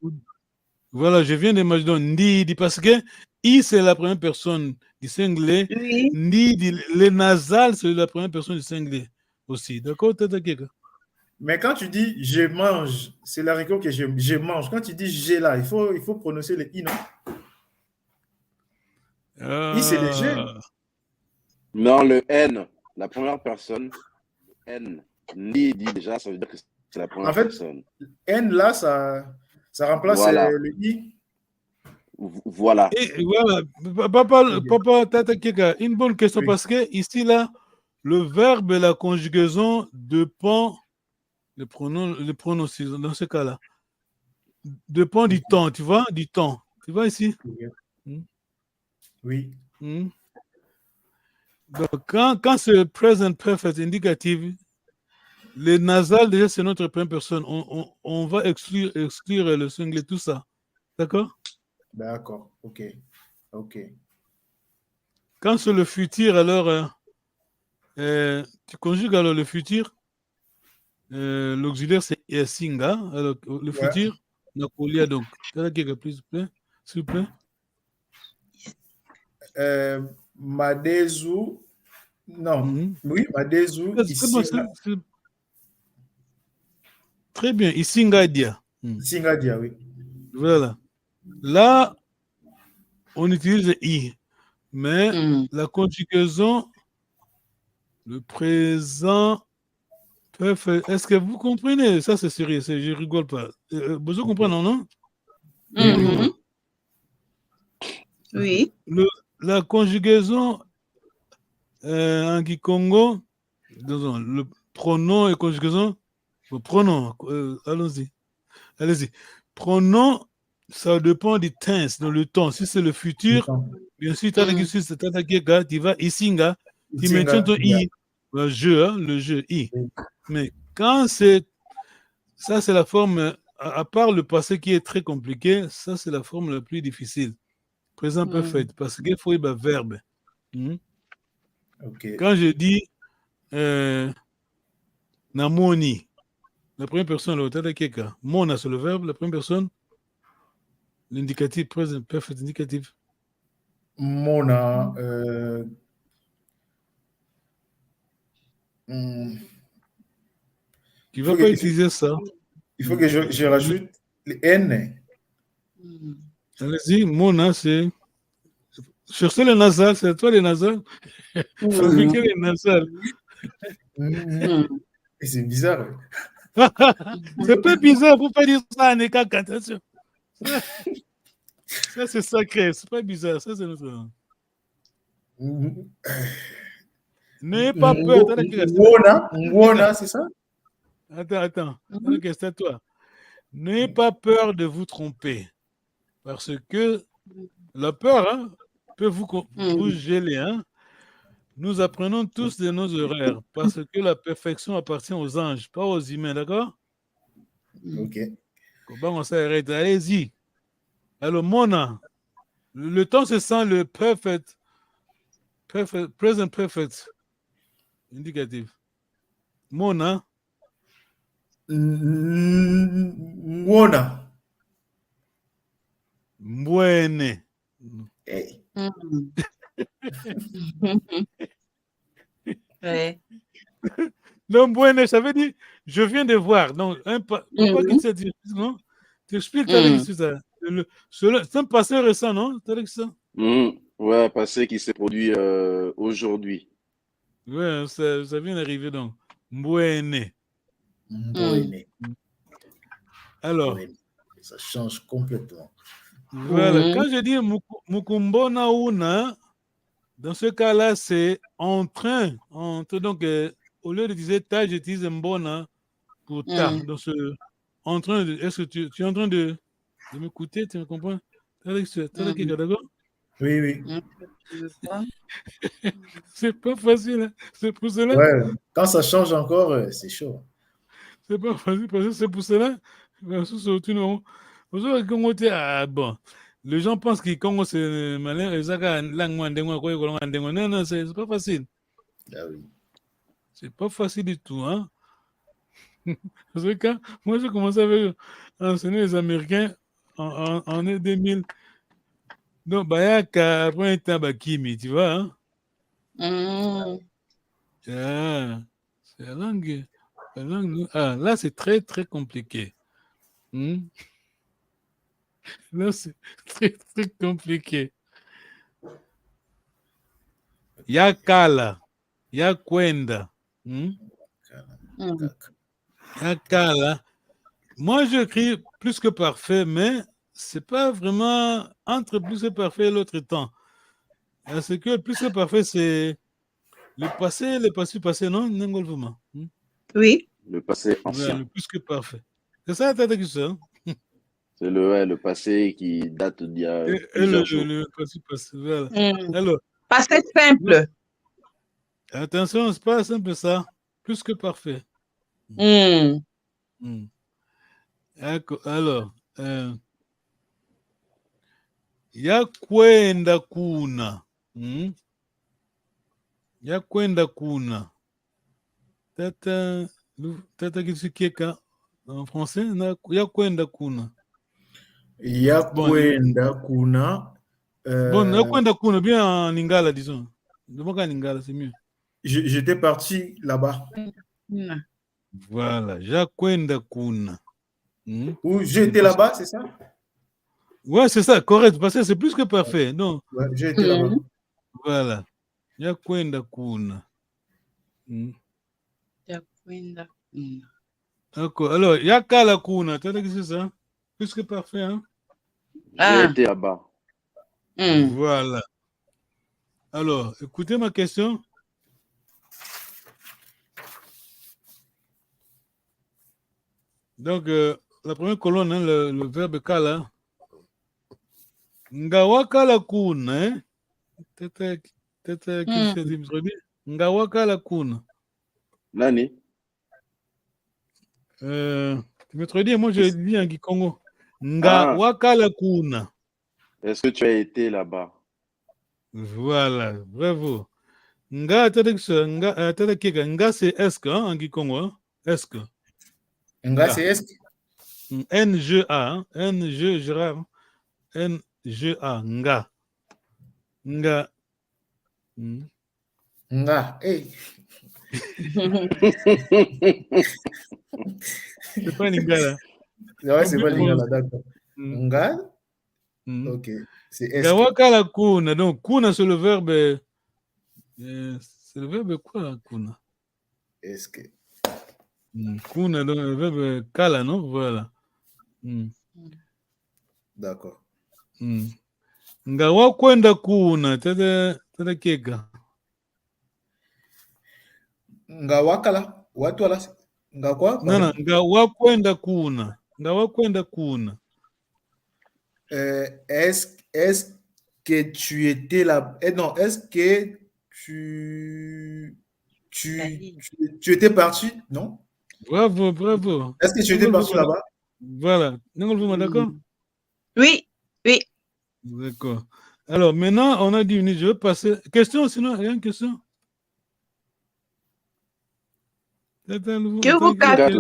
Voilà, je viens d'imaginer ndidi parce que I, c'est la première personne du singulier. Oui. Ndidi, le nasal, c'est la première personne du singulier aussi. D'accord, mais quand tu dis je mange, c'est l'haricot que je mange. Quand tu dis j'ai là, il faut prononcer le I, non? I, c'est le G. Non, le N, la première personne, N. Ndidi, déjà, ça veut dire que c'est la première personne. N, là, ça remplace le I. Voilà. Et voilà. Papa Tata Keka, une bonne question parce que ici, là, le verbe et la conjugaison dépend, le pronom aussi, dans ce cas-là, dépend du temps, tu vois, du temps. Tu vois ici? Oui. Donc, quand c'est present perfect indicative, les nasales, déjà, c'est notre première personne. On va exclure le singulier, tout ça. D'accord? D'accord. Ok. Quand c'est le futur, alors, tu conjugues alors le futur. L'auxiliaire, c'est singa. Alors, le futur, Napolia, donc. S'il vous plaît. Madezu. Non. Oui, Madezu. Très bien. Isingadia. Isingadia, oui. Voilà. Là, on utilise le I. Mais la conjugaison, le présent, est-ce que vous comprenez? Ça, c'est sérieux. Je rigole pas. Vous comprenez, non? Oui. La conjugaison en Kikongo, le pronom et conjugaison, le pronom, allons-y. Allez-y. Pronom, ça dépend du tense, dans le temps. Si c'est le futur, bien sûr, tu vas isinga, tu maintiens ton I, le jeu I. Mais quand c'est, ça c'est la forme, à part le passé qui est très compliqué, ça c'est la forme la plus difficile. Présent parfait, parce qu'il faut un verbe. Quand je dis namoni, la première personne, mona c'est le verbe, la première personne, l'indicatif présent parfait indicatif. Mona. Tu ne vas pas utiliser ça. Il faut que je rajoute le N. Allez-y, mona c'est. Cherchez les nasales, c'est toi les nasales. Fabriquez les nasales. C'est bizarre. C'est pas bizarre, il ne faut pas dire ça, Aneka, attention. Ça, c'est sacré, c'est pas bizarre. Ça, c'est notre nom. N'ayez pas peur. Ngona, c'est ça? Attends. C'est à toi. N'ayez pas peur de vous tromper. Parce que la peur peut vous geler. Hein? Nous apprenons tous de nos erreurs parce que la perfection appartient aux anges, pas aux humains, d'accord? Ok. Comment on s'arrête? Allez-y. Alors, Mona, le temps se sent le perfect, present perfect, indicatif. Mona. Ngona. Mbwene. Hey. Ouais. Non, Mbwene, ça veut dire, je viens de voir. Donc, papa qui te dit, non? Tu expliques ça. C'est un passé récent, non? Ça? Ouais, passé qui s'est produit aujourd'hui. Ouais, ça vient d'arriver donc. Mbwene. Alors. Ça change complètement. Voilà. Quand je dis Mukumbona Una, dans ce cas-là, c'est en train. Donc, au lieu de dire ta, j'utilise Mbona pour ta. Donc, en train de. Est-ce que tu es en train de m'écouter? Tu me comprends? D'accord? Oui. C'est pas facile. Hein? C'est pour cela. Ouais, quand ça change encore, c'est chaud. C'est pas facile parce que c'est pour cela. Bon. Les gens pensent que Congo c'est malin. Non, c'est pas facile. Ah oui. C'est pas facile du tout. Hein? Parce que quand moi j'ai commencé à enseigner les Américains en 2000. Donc, Bayaka, après un temps, Bakimi, tu vois. Hein? C'est la langue. Là, c'est très, très compliqué. Là, c'est très, très compliqué. Yakala. Yakwenda. Yakala. Moi, j'écris plus que parfait, mais c'est pas vraiment entre plus que parfait et l'autre temps. Parce que plus que parfait, c'est le passé non? Oui. Le passé ancien. Ouais, le plus que parfait. C'est ça, t'as dit ça? C'est le passé qui date d'il y a plusieurs jours. Le passé, voilà. Alors, passé simple. Attention, c'est pas simple ça. Plus que parfait. Alors, yakwenda kuna. Yakwenda kuna. Tata kisikieka en français, yakwenda kuna. Yakwenda kuna. Bon, yakwenda kuna, bien en lingala, disons. Demande en lingala, c'est mieux. J'étais parti là-bas. Voilà, yakwenda kuna. Ou j'étais là-bas, c'est ça? Ouais, c'est ça, correct, parce que c'est plus que parfait. Non. Ouais, j'ai été là-bas. Voilà. Yakwenda kuna. Yakwenda kuna. D'accord. Alors, yakala kuna, tu as dit que c'est ça? Plus que parfait, hein? J'ai été là-bas. Voilà. Alors, écoutez ma question. Donc, la première colonne, hein, le verbe kala. Ngawakala kuna, hein? Tete Ngawakala kuna. Nani? Tu me traduis, moi je lis en Kikongo. Ngawakala kuna. Est-ce que tu as été là-bas? Voilà, bravo. Nga, nga c'est est-ce hein, en Kikongo, hein? Est-ce que? Nga c'est est-ce que? N-G-A, hein? N-G, Gérard. N-G-A, nga. Nga. Nga, hey. C'est pas Lingala. Ouais, c'est pas Lingala, d'accord. Nga. Ok. C'est est-ce que. Ngawakala kuna. Donc, kuna, c'est le verbe. C'est le verbe quoi, kuna? Est-ce que. Kuna, donc le verbe kala, non? Voilà. D'accord. Nga wakwenda kuna tada keka. Nga wakala watu wala nga quoi? Non, nga wakwenda kuna. Nga wakwenda kuna. Est-ce que tu étais là? Non, est-ce que tu étais parti? Non? Bravo, bravo. Est-ce que tu étais parti là-bas? Voilà. D'accord? Oui, oui. D'accord. Alors, maintenant, on a dit une, je vais passer. Question, sinon, il y a une question? Que vous captez.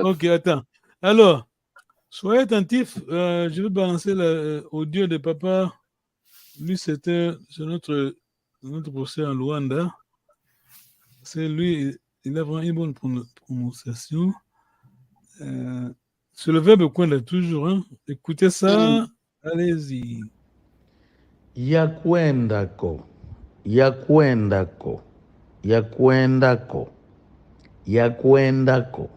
Ok, attends. Alors, soyez attentifs. Je vais balancer l'audio de papa. Lui, c'est notre professeur en Luanda. C'est lui, il a vraiment une bonne prononciation. C'est le verbe kwenda toujours. Hein? Écoutez ça. Allez-y. Yakwendako, yakwendako, yakwendako, yakwendako,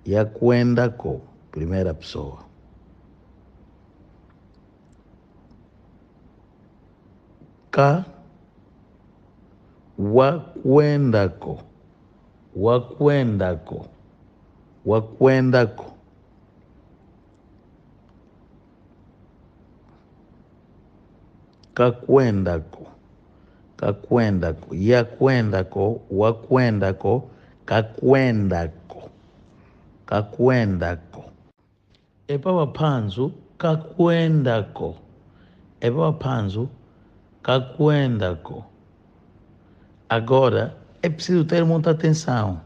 yakwendako. Primeira pessoa. Ka, wakwendako, wakwendako, wakwendako. Kakwendako, kakwendako, yakwendako, wakwendako, kakwendako, kakwendako. Epapa panzu, kakwendako. Epapa panzu, kakwendako. Agora, é preciso ter muita atenção.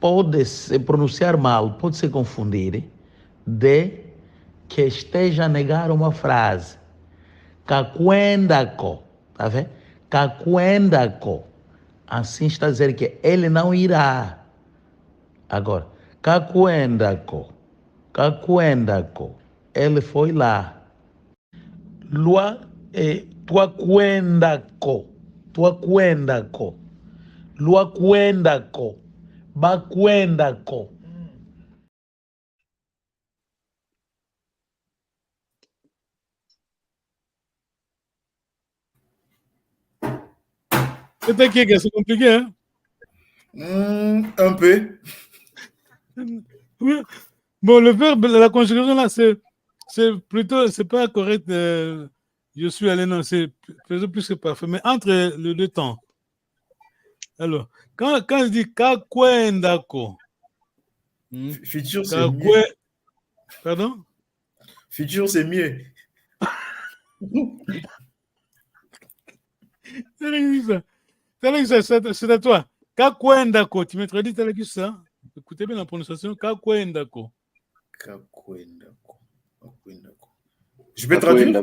Pode se pronunciar mal, pode se confundir de que esteja a negar uma frase. Kakwendako, tá vendo? Kakwendako. Assim está a dizer que ele não irá. Agora, kakwendako, kakwendako. Ele foi lá. Lua tuakwendako, tuakwendako, luakwendako, bakwendako. C'est compliqué, hein? Un peu. Bon, le verbe, la conjugation là, c'est plutôt, c'est pas correct. Je suis allé, non, c'est plus que parfait. Mais entre les deux temps. Alors, quand je dis kakwendako, futur c'est mieux. Pardon? Futur c'est mieux. C'est à toi. Kakwendako, tu me traduis tel que ça. Écoutez bien la prononciation. Kakwendako. Kakwendako. Kakwendako. Je peux traduire?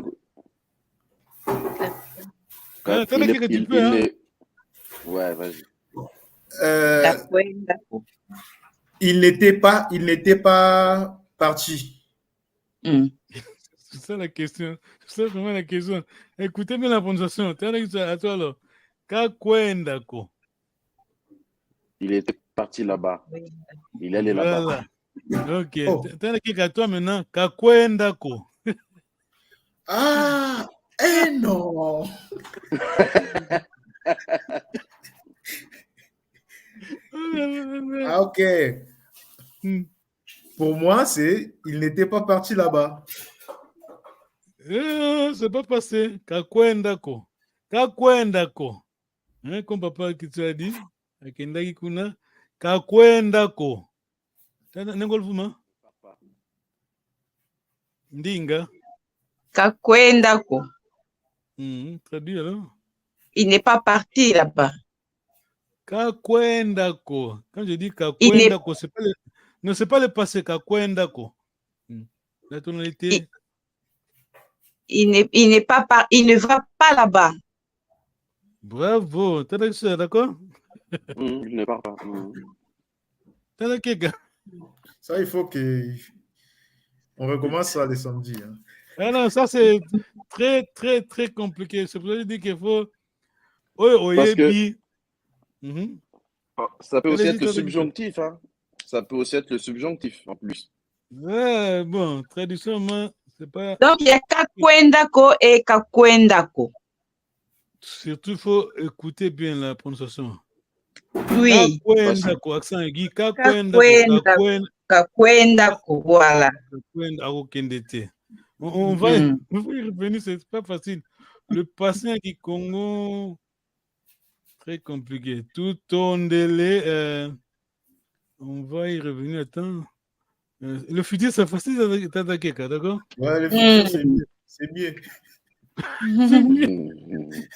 Tu peux, hein? Ouais, vas-y. Il n'était pas parti. C'est ça la question. C'est vraiment la question. Écoutez bien la prononciation. À toi alors. Kakwendako. Il était parti là-bas. Il allait là-bas. Ok. T'as à toi maintenant. Kakwendako. Ah, non. Ah, ok. Pour moi, il n'était pas parti là-bas. C'est pas passé. Kakwendako. Kakwendako. Hein, comme papa qui te a dit. Akendaki kuna. Kakwendako. Nengolfuma. Ndinga. Kakwendako. Traduit alors. Il n'est pas parti là-bas. Kakwendako. Quand je dis kakwendako, c'est pas le passé. Kakwendako. La tonalité. Il ne va pas là-bas. Bravo. T'as ça, d'accord? Il ne part pas. T'as quelqu'un? Ça, il faut on recommence ça les samedis. Hein. Ah non, ça c'est très, très, très compliqué. C'est pour ça que je dis qu'il faut. Parce que... Ça peut aussi être le subjonctif. Hein. Ça peut aussi être le subjonctif en plus. Ouais, bon, traditionnellement, c'est pas. Donc, il y a Kakwendako et Kakwendako. Surtout, il faut écouter bien la prononciation. Oui. Kakwendako, accent aigu, Kakwendako, Kakwendako, voilà. On va y revenir, c'est pas facile. Le patient du Congo, très compliqué. Tout ton délai, on va y revenir. Attends. Le futur, c'est facile d'attaquer, d'accord? Ouais, le futur, c'est mieux.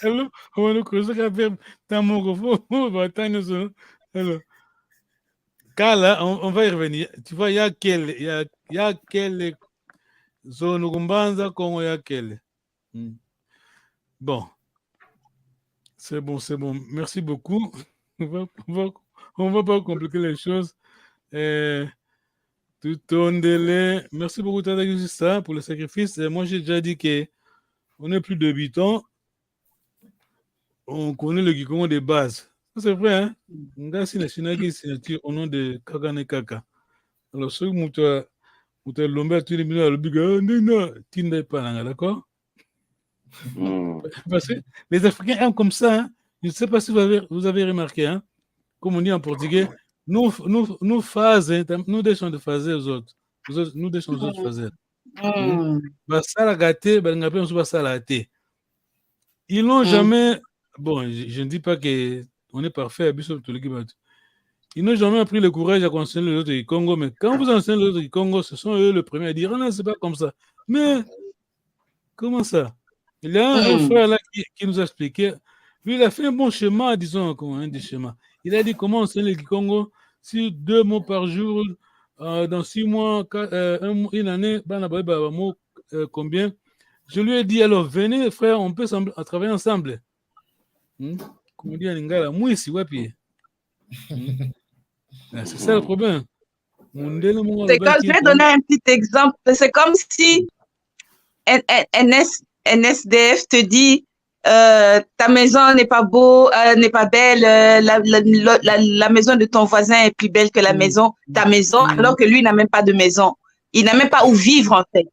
Alors, on va creuser la verbe. On va attendre. Alors, là, on va y revenir. Tu vois, il y a quelle zone Rumbanza, Congo, il y a quelle. Bon. C'est bon. Merci beaucoup. On va pas compliquer les choses. Tout ton délai. Merci beaucoup, Tata Yususa, pour le sacrifice. Moi, j'ai déjà dit qu'on est plus d'habitants. On connaît le Kikongo de base. C'est vrai, hein? On a signature au nom de Kagane Kaka. Alors, ceux qui ont l'ombre, tous les millions, tu n'es pas là, d'accord? Parce que les Africains aiment comme ça. Hein? Je ne sais pas si vous avez remarqué, hein? Comme on dit en portugais, nous faisons, nous déchons de faire aux autres. Nous déchons aux autres faire. Ça la gâté, ça la gâté. Ils n'ont jamais. Bon, je ne dis pas qu'on est parfait à Bissau. Ils n'ont jamais pris le courage à enseigner les autres du Congo. Mais quand vous enseignez les autres du Congo, ce sont eux les premiers à dire: ah non, c'est pas comme ça. Mais comment ça? Il y a un frère là qui nous a expliqué. Lui, il a fait un bon schéma, disons, un des schémas. Il a dit comment enseigner le Congo si 2 mots par jour, dans 6 mois, une année, combien? Je lui ai dit, alors, venez, frère, on peut travailler ensemble. Comme on dit en Lingala, moi ici, wapi. C'est ça le problème. C'est comme, je vais donner un petit exemple. C'est comme si un SDF te dit, ta maison n'est pas beau, n'est pas belle, la maison de ton voisin est plus belle que ta maison, alors que lui n'a même pas de maison. Il n'a même pas où vivre, en fait.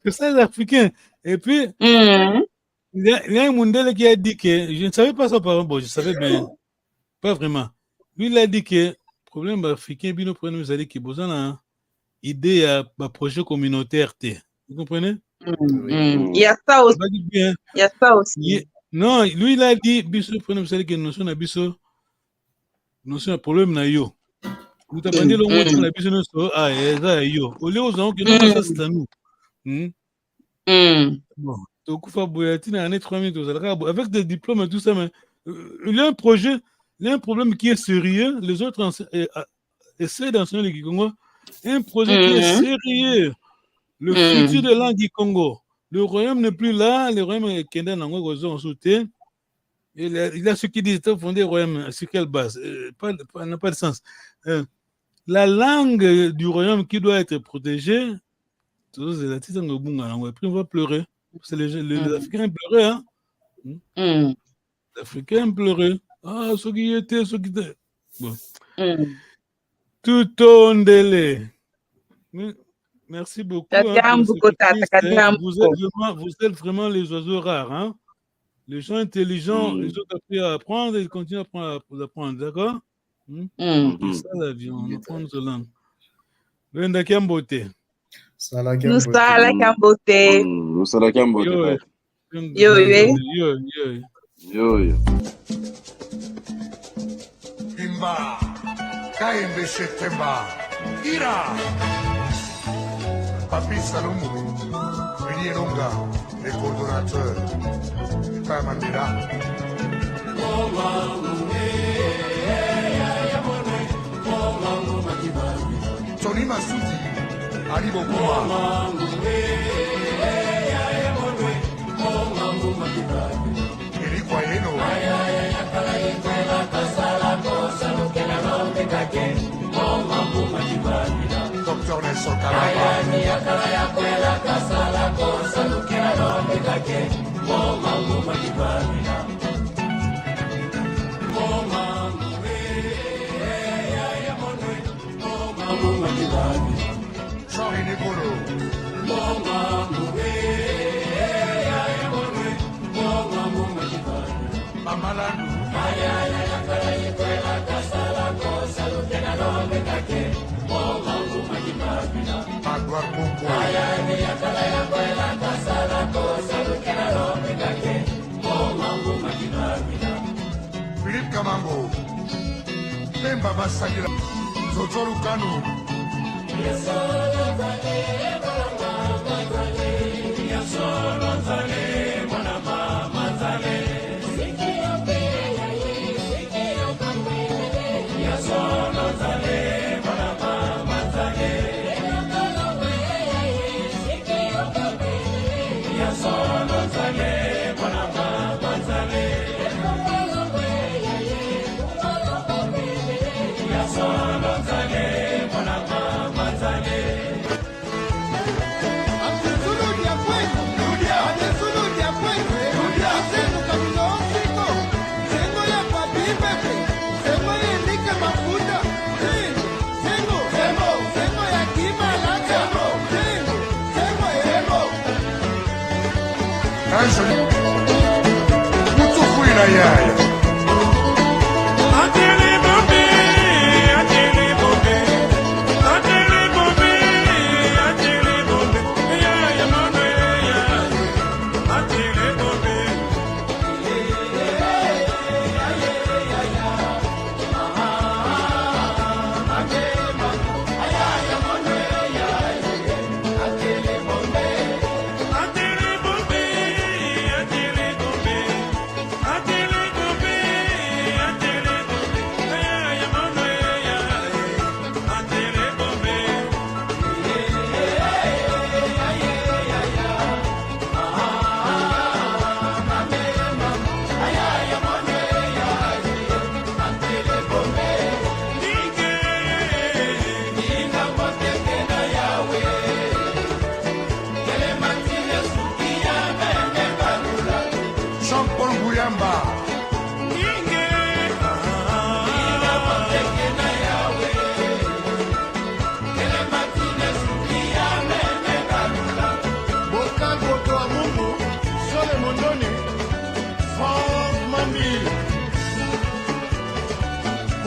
C'est ça, les Africains. Et puis, il y a un Mundele qui a dit que, je ne savais pas ça par exemple, je savais bien, pas vraiment. Lui, il a dit que le problème africain, nous prenons nous aller qui besoin idée à projet communautaire. Vous comprenez? Il y a ça aussi. Il y a ça aussi. Non, lui, il a dit, Bissau, prenons nous aller que notion de Bissau, notion de problème na yo. Vous t'avez dit le mot de la Bissau, ça yo. Au lieu aux gens qui n'ont pas ça, c'est à nous. Bon, donc, il y a 3 minutes avec des diplômes et tout ça, mais il y a un projet, il y a un problème qui est sérieux. Les autres essaient d'enseigner le Congo. Un projet qui est sérieux. Le futur de langue du Congo. Le royaume n'est plus là. Le royaume est Kenda Nango en soutien. Il y a ceux qui disent fonder le royaume. Sur quelle base? N'a pas de sens. La langue du royaume qui doit être protégée. Après, on va pleurer. C'est les Africains pleuraient. Hein? Les Africains pleuraient. Ah, ceux qui étaient. Bon. Tout ton délai. Merci beaucoup. Vous êtes vraiment les oiseaux rares. Hein? Les gens intelligents, les autres appris à apprendre, ils continuent à apprendre. D'accord? C'est ça la vie. On apprend notre langue. Brenda Kambote. Nous sommes à la Kambote. Yo. Imba, Kaimbe Shetemba, Ira, Papi Salomou, Willy Longa, les coordonnateurs, Père Mandela. Tony Massoudi, Ali Bokuma. Eric Wayeno. Dr. Nelson Kalaba. Sorry, Nicolo. Mamalandu. Magua Kumbo. Philippe Kamango. Pemba Basagila. Zozo Lucano. Mutufuina yaya.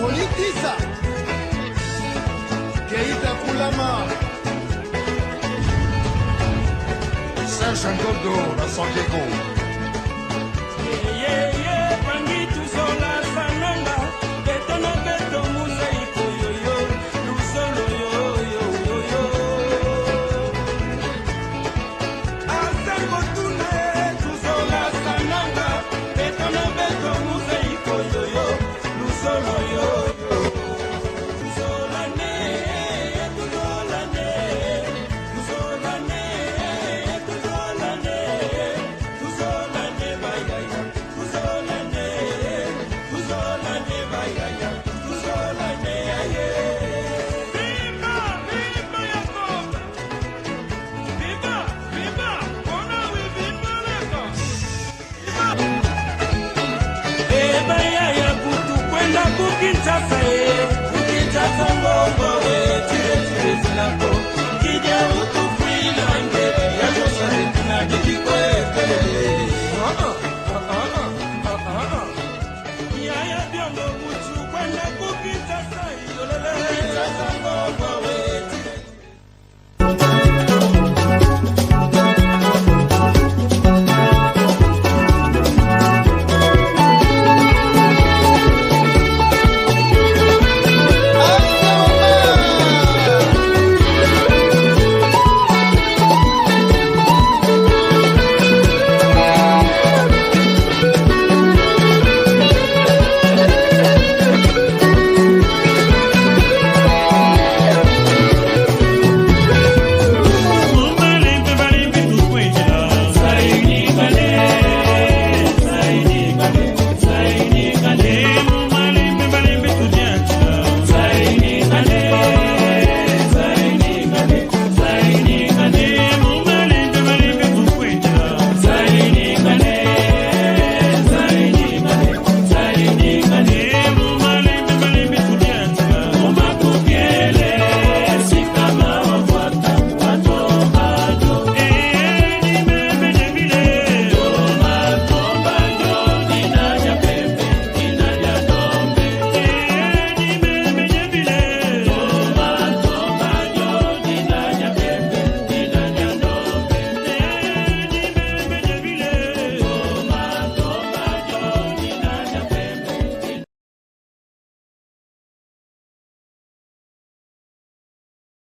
Politiza Keita Kulama Saint-Jean-Dodo, la San Diego. Biongo buchu kwenda kupita sai, olele.